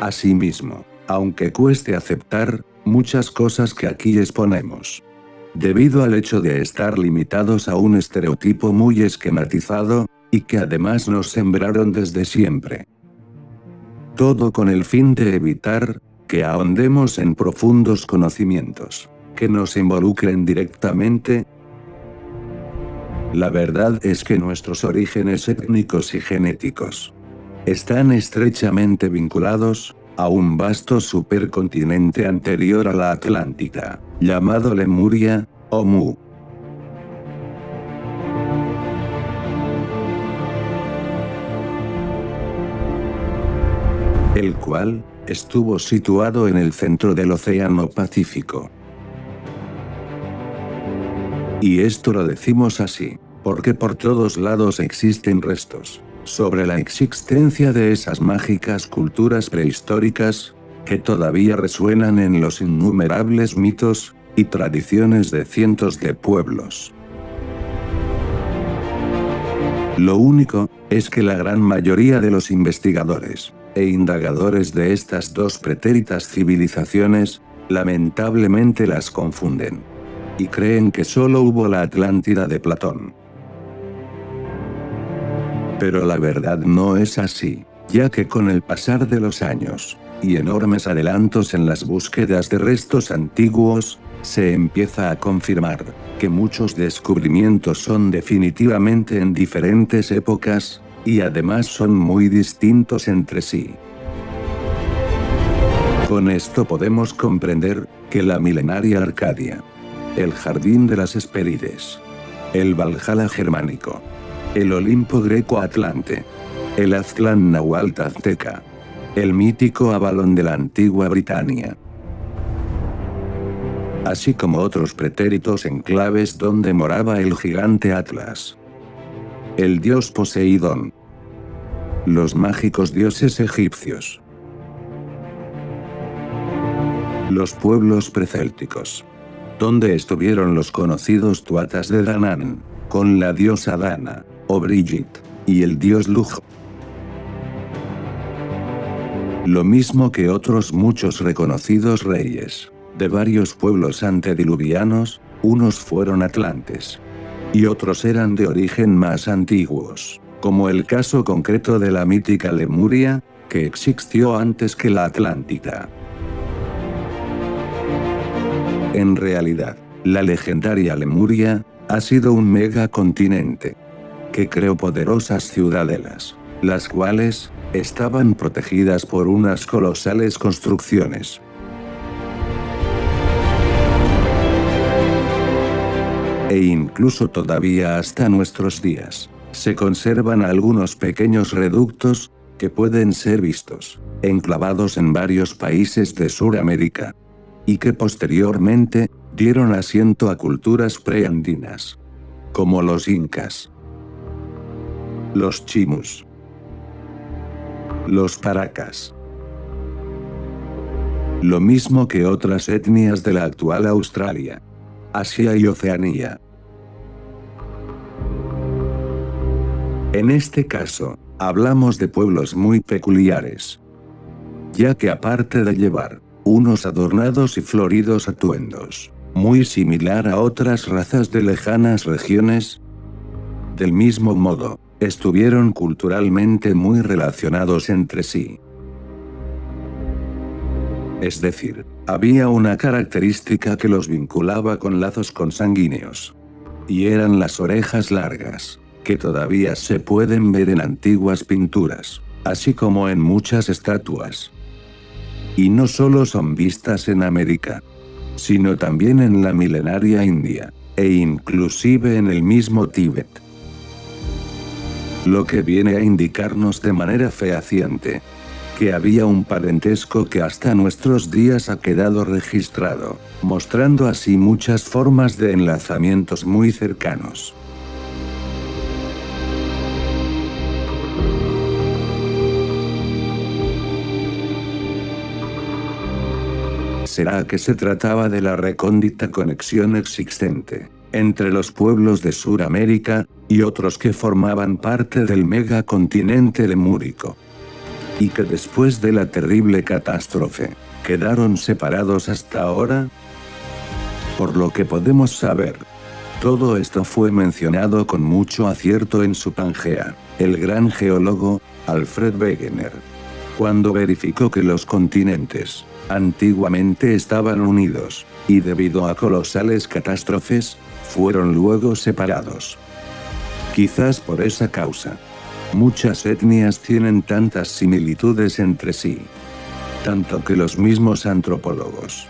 Asimismo, aunque cueste aceptar, muchas cosas que aquí exponemos, debido al hecho de estar limitados a un estereotipo muy esquematizado, y que además nos sembraron desde siempre. Todo con el fin de evitar que ahondemos en profundos conocimientos que nos involucren directamente. La verdad es que nuestros orígenes étnicos y genéticos están estrechamente vinculados a un vasto supercontinente anterior a la Atlántida, llamado Lemuria, o Mu. El cual estuvo situado en el centro del Océano Pacífico. Y esto lo decimos así, porque por todos lados existen restos sobre la existencia de esas mágicas culturas prehistóricas, que todavía resuenan en los innumerables mitos y tradiciones de cientos de pueblos. Lo único es que la gran mayoría de los investigadores e indagadores de estas dos pretéritas civilizaciones, lamentablemente las confunden y creen que solo hubo la Atlántida de Platón. Pero la verdad no es así, ya que con el pasar de los años, y enormes adelantos en las búsquedas de restos antiguos, se empieza a confirmar que muchos descubrimientos son definitivamente en diferentes épocas, y además son muy distintos entre sí. Con esto podemos comprender que la milenaria Arcadia, el Jardín de las Hespérides, el Valhalla germánico, el Olimpo greco-atlante, el Aztlán náhuatl azteca, el mítico Avalon de la antigua Britania, así como otros pretéritos enclaves donde moraba el gigante Atlas, el dios Poseidón, los mágicos dioses egipcios, los pueblos precélticos, donde estuvieron los conocidos tuatas de Danann, con la diosa Dana, o Brigitte, y el dios Lugh. Lo mismo que otros muchos reconocidos reyes de varios pueblos antediluvianos, unos fueron atlantes y otros eran de origen más antiguos, como el caso concreto de la mítica Lemuria, que existió antes que la Atlántida. En realidad, la legendaria Lemuria ha sido un megacontinente que creó poderosas ciudadelas, las cuales estaban protegidas por unas colosales construcciones. E incluso todavía hasta nuestros días, se conservan algunos pequeños reductos, que pueden ser vistos, enclavados en varios países de Suramérica, y que posteriormente dieron asiento a culturas preandinas, como los incas, los chimus, los paracas, lo mismo que otras etnias de la actual Australia, Asia y Oceanía. En este caso, hablamos de pueblos muy peculiares, ya que aparte de llevar unos adornados y floridos atuendos, muy similar a otras razas de lejanas regiones, del mismo modo, estuvieron culturalmente muy relacionados entre sí. Es decir, había una característica que los vinculaba con lazos consanguíneos, y eran las orejas largas, que todavía se pueden ver en antiguas pinturas, así como en muchas estatuas. Y no solo son vistas en América, sino también en la milenaria India, e inclusive en el mismo Tíbet. Lo que viene a indicarnos de manera fehaciente que había un parentesco que hasta nuestros días ha quedado registrado, mostrando así muchas formas de enlazamientos muy cercanos. ¿Será que se trataba de la recóndita conexión existente entre los pueblos de Suramérica y otros que formaban parte del megacontinente lemúrico? y que después de la terrible catástrofe, quedaron separados hasta ahora. Por lo que podemos saber, todo esto fue mencionado con mucho acierto en su Pangea, el gran geólogo, Alfred Wegener, cuando verificó que los continentes, antiguamente estaban unidos, y debido a colosales catástrofes, fueron luego separados. Quizás por esa causa, muchas etnias tienen tantas similitudes entre sí. Tanto que los mismos antropólogos,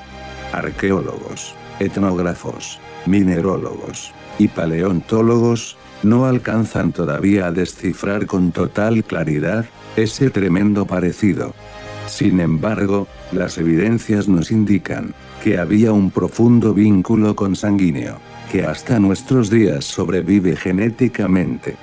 arqueólogos, etnógrafos, minerólogos y paleontólogos no alcanzan todavía a descifrar con total claridad ese tremendo parecido. Sin embargo, las evidencias nos indican que había un profundo vínculo consanguíneo, que hasta nuestros días sobrevive genéticamente.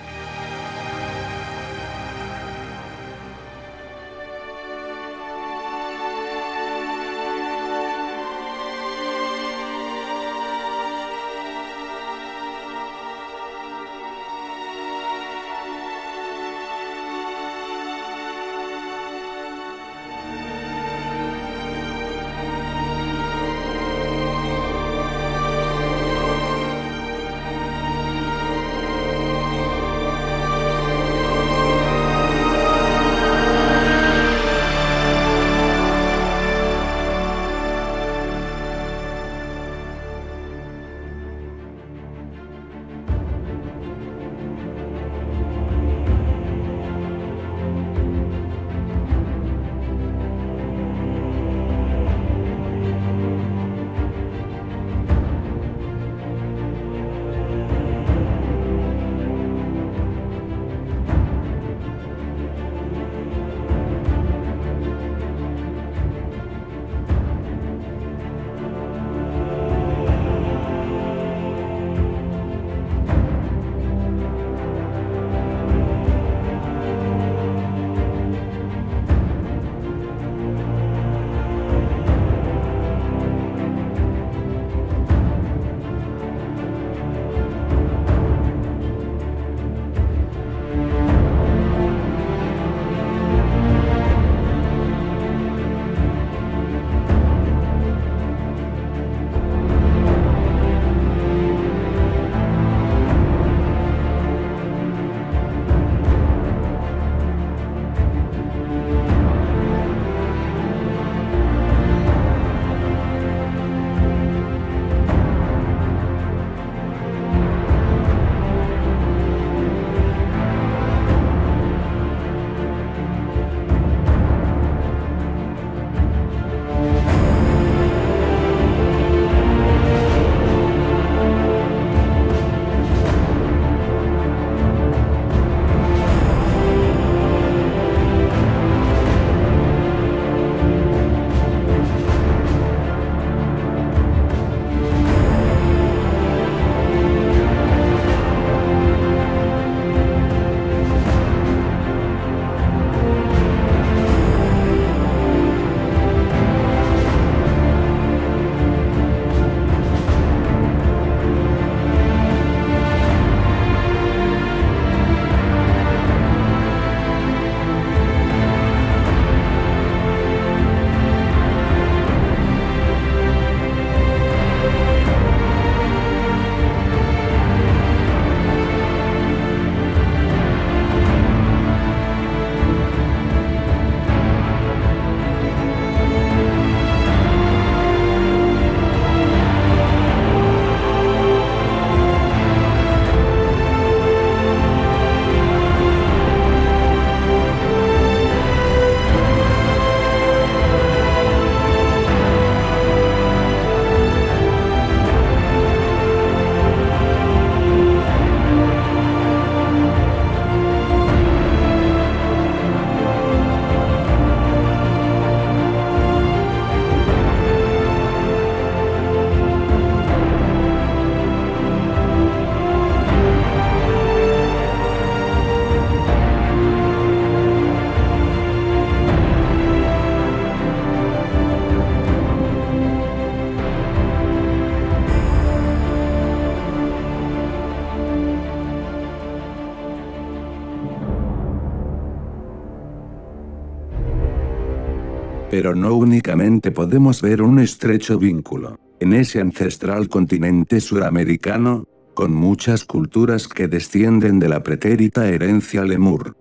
Pero no únicamente podemos ver un estrecho vínculo en ese ancestral continente suramericano, con muchas culturas que descienden de la pretérita herencia lemur,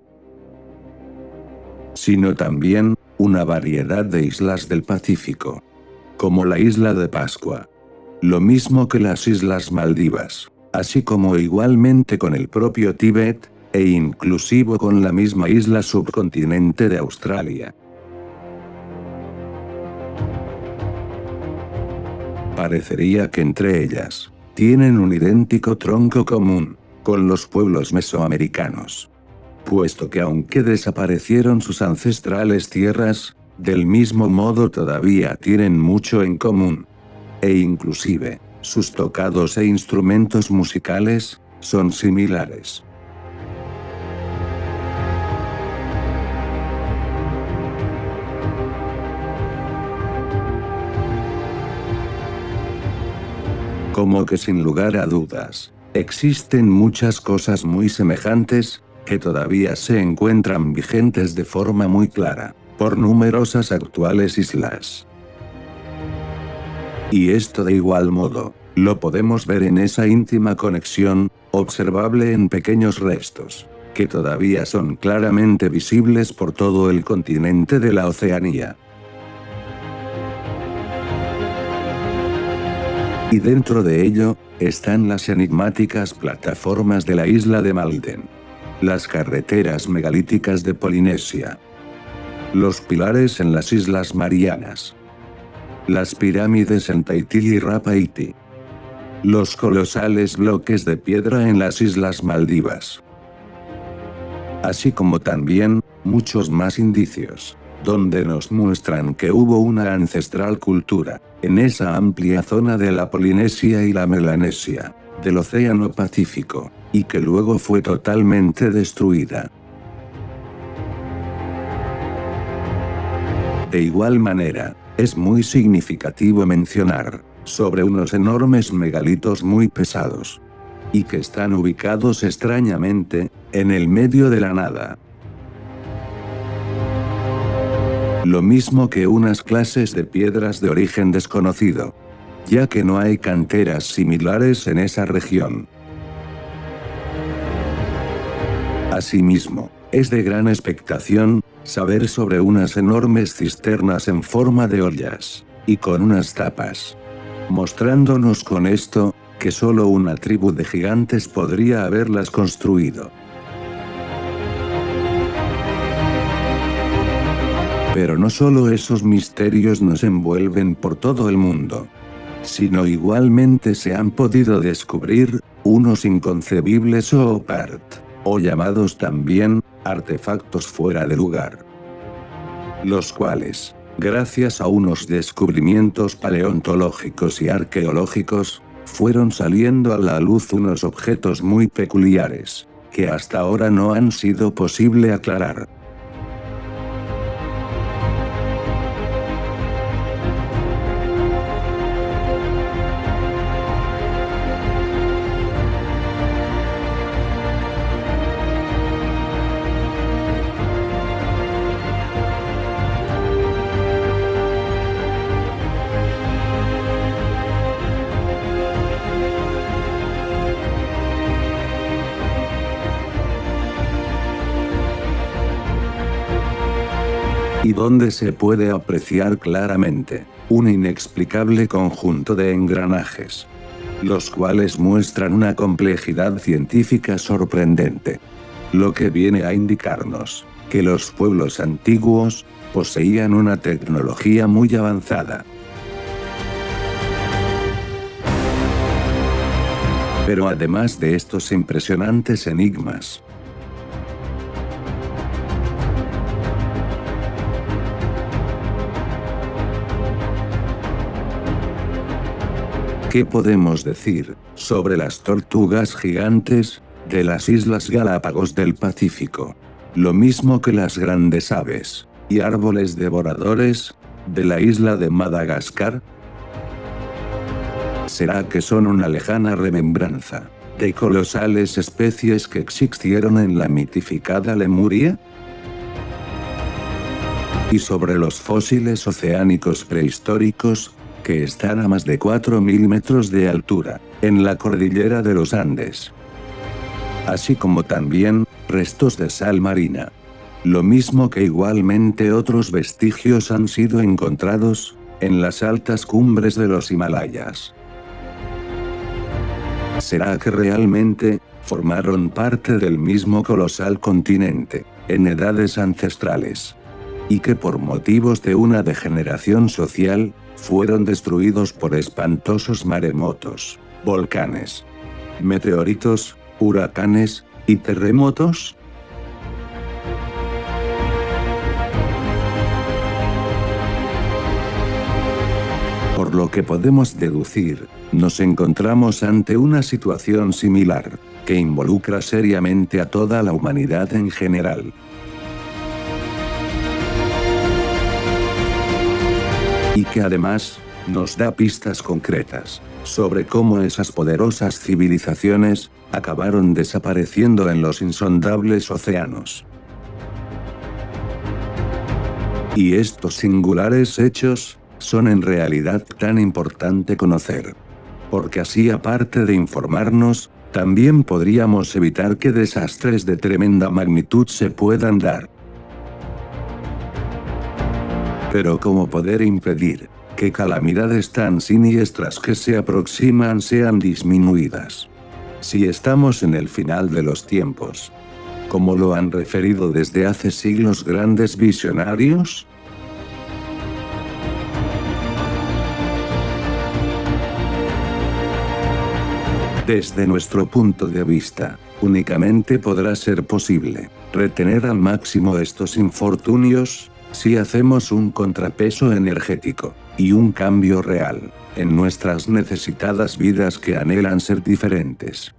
sino también una variedad de islas del Pacífico, como la isla de Pascua, lo mismo que las islas Maldivas, así como igualmente con el propio Tíbet, e inclusive con la misma isla subcontinente de Australia. Parecería que entre ellas, tienen un idéntico tronco común, con los pueblos mesoamericanos. Puesto que aunque desaparecieron sus ancestrales tierras, del mismo modo todavía tienen mucho en común. E inclusive, sus tocados e instrumentos musicales, son similares. Como que sin lugar a dudas, existen muchas cosas muy semejantes, que todavía se encuentran vigentes de forma muy clara, por numerosas actuales islas. Y esto de igual modo, lo podemos ver en esa íntima conexión, observable en pequeños restos, que todavía son claramente visibles por todo el continente de la Oceanía. Y dentro de ello, están las enigmáticas plataformas de la isla de Malden, las carreteras megalíticas de Polinesia, los pilares en las Islas Marianas, las pirámides en Tahití y Rapa Iti, los colosales bloques de piedra en las Islas Maldivas, así como también, muchos más indicios, donde nos muestran que hubo una ancestral cultura, en esa amplia zona de la Polinesia y la Melanesia, del Océano Pacífico, y que luego fue totalmente destruida. De igual manera, es muy significativo mencionar, sobre unos enormes megalitos muy pesados, y que están ubicados extrañamente, en el medio de la nada. Lo mismo que unas clases de piedras de origen desconocido, ya que no hay canteras similares en esa región. Asimismo, es de gran expectación, saber sobre unas enormes cisternas en forma de ollas, y con unas tapas, mostrándonos con esto, que solo una tribu de gigantes podría haberlas construido. Pero no solo esos misterios nos envuelven por todo el mundo, sino igualmente se han podido descubrir, unos inconcebibles OPART, o llamados también, artefactos fuera de lugar, los cuales, gracias a unos descubrimientos paleontológicos y arqueológicos, fueron saliendo a la luz unos objetos muy peculiares, que hasta ahora no han sido posible aclarar. Y donde se puede apreciar claramente, un inexplicable conjunto de engranajes, los cuales muestran una complejidad científica sorprendente. Lo que viene a indicarnos, que los pueblos antiguos, poseían una tecnología muy avanzada. Pero además de estos impresionantes enigmas, ¿qué podemos decir sobre las tortugas gigantes de las Islas Galápagos del Pacífico? Lo mismo que las grandes aves y árboles devoradores de la isla de Madagascar. ¿Será que son una lejana remembranza de colosales especies que existieron en la mitificada Lemuria? y sobre los fósiles oceánicos prehistóricos, que están a más de 4.000 metros de altura, en la cordillera de los Andes. Así como también, restos de sal marina. Lo mismo que igualmente otros vestigios han sido encontrados, en las altas cumbres de los Himalayas. ¿Será que realmente, formaron parte del mismo colosal continente, en edades ancestrales? Y que por motivos de una degeneración social, fueron destruidos por espantosos maremotos, volcanes, meteoritos, huracanes, y terremotos? Por lo que podemos deducir, nos encontramos ante una situación similar, que involucra seriamente a toda la humanidad en general. Y que además, nos da pistas concretas, sobre cómo esas poderosas civilizaciones, acabaron desapareciendo en los insondables océanos. Y estos singulares hechos, son en realidad tan importante conocer. Porque así aparte de informarnos, también podríamos evitar que desastres de tremenda magnitud se puedan dar. Pero ¿cómo poder impedir que calamidades tan siniestras que se aproximan sean disminuidas? Si estamos en el final de los tiempos, como lo han referido desde hace siglos grandes visionarios. Desde nuestro punto de vista, únicamente podrá ser posible retener al máximo estos infortunios, si hacemos un contrapeso energético, y un cambio real, en nuestras necesitadas vidas que anhelan ser diferentes.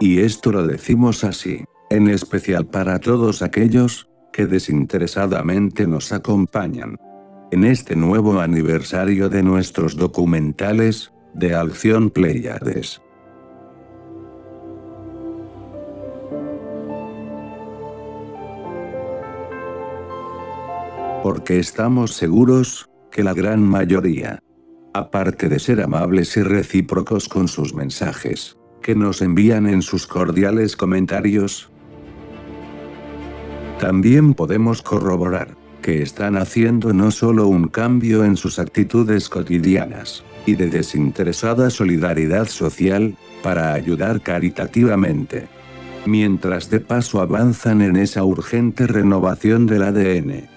Y esto lo decimos así, en especial para todos aquellos, que desinteresadamente nos acompañan en este nuevo aniversario de nuestros documentales, de Acción Pléyades. Porque estamos seguros, que la gran mayoría, aparte de ser amables y recíprocos con sus mensajes, que nos envían en sus cordiales comentarios, también podemos corroborar, que están haciendo no solo un cambio en sus actitudes cotidianas, y de desinteresada solidaridad social, para ayudar caritativamente, mientras de paso avanzan en esa urgente renovación del ADN,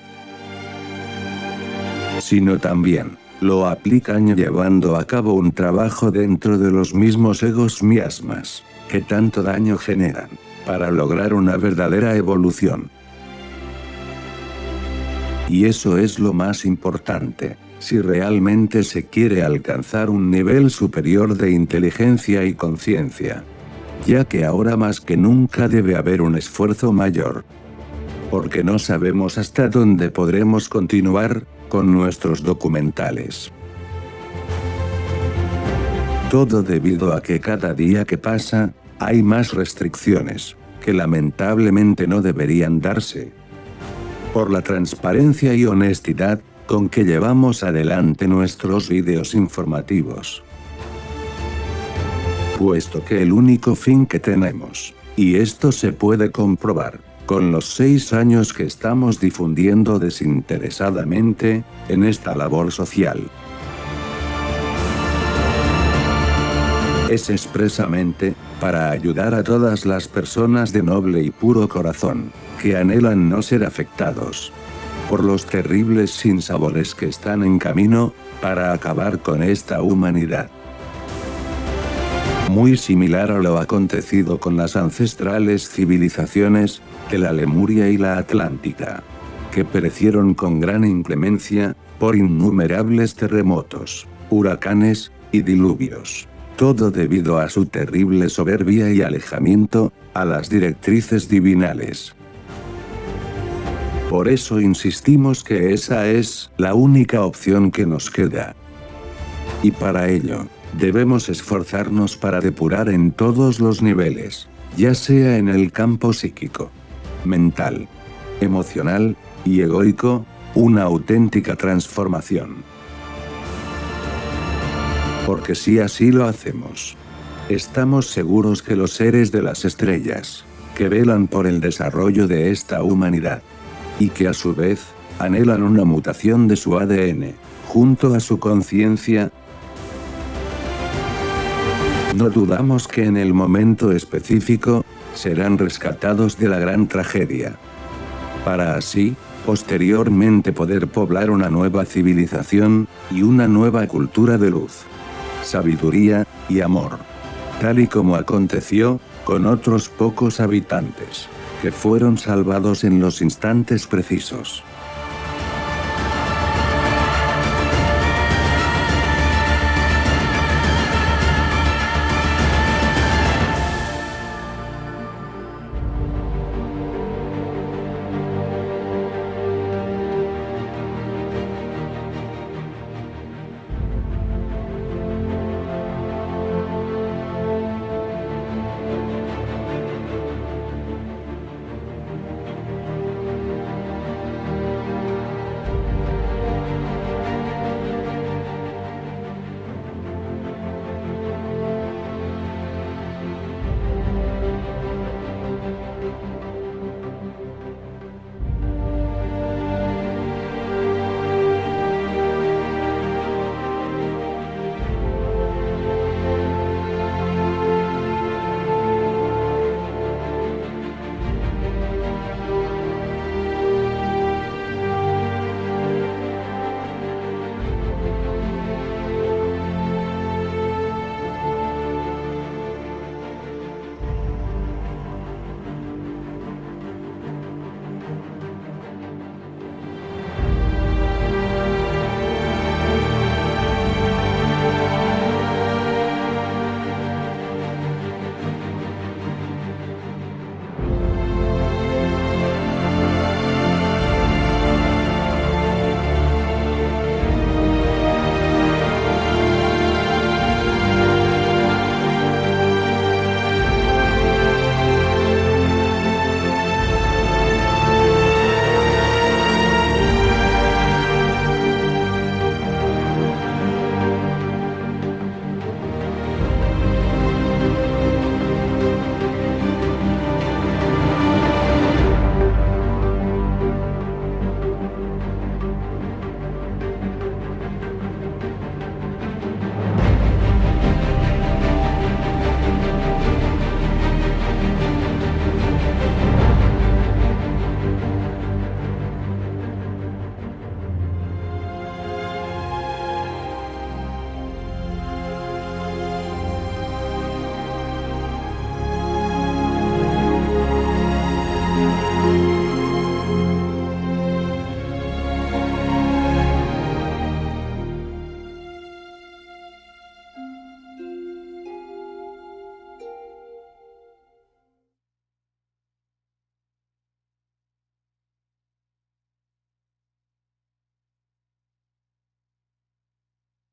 sino también, lo aplican llevando a cabo un trabajo dentro de los mismos egos miasmas, que tanto daño generan, para lograr una verdadera evolución. Y eso es lo más importante, si realmente se quiere alcanzar un nivel superior de inteligencia y conciencia. Ya que ahora más que nunca debe haber un esfuerzo mayor. Porque no sabemos hasta dónde podremos continuar, con nuestros documentales. Todo debido a que cada día que pasa, hay más restricciones, que lamentablemente no deberían darse. Por la transparencia y honestidad, con que llevamos adelante nuestros vídeos informativos. Puesto que el único fin que tenemos, y esto se puede comprobar, con los 6 años que estamos difundiendo desinteresadamente, en esta labor social, es expresamente, para ayudar a todas las personas de noble y puro corazón, que anhelan no ser afectados por los terribles sinsabores que están en camino, para acabar con esta humanidad. Muy similar a lo acontecido con las ancestrales civilizaciones, de la Lemuria y la Atlántida, que perecieron con gran inclemencia, por innumerables terremotos, huracanes, y diluvios. Todo debido a su terrible soberbia y alejamiento, a las directrices divinales. Por eso insistimos que esa es la única opción que nos queda. Y para ello, debemos esforzarnos para depurar en todos los niveles, ya sea en el campo psíquico, mental, emocional y egoico, una auténtica transformación. Porque si así lo hacemos, estamos seguros que los seres de las estrellas, que velan por el desarrollo de esta humanidad, y que a su vez, anhelan una mutación de su ADN, junto a su conciencia, no dudamos que en el momento específico, serán rescatados de la gran tragedia. Para así, posteriormente poder poblar una nueva civilización, y una nueva cultura de luz, sabiduría, y amor. Tal y como aconteció, con otros pocos habitantes, que fueron salvados en los instantes precisos.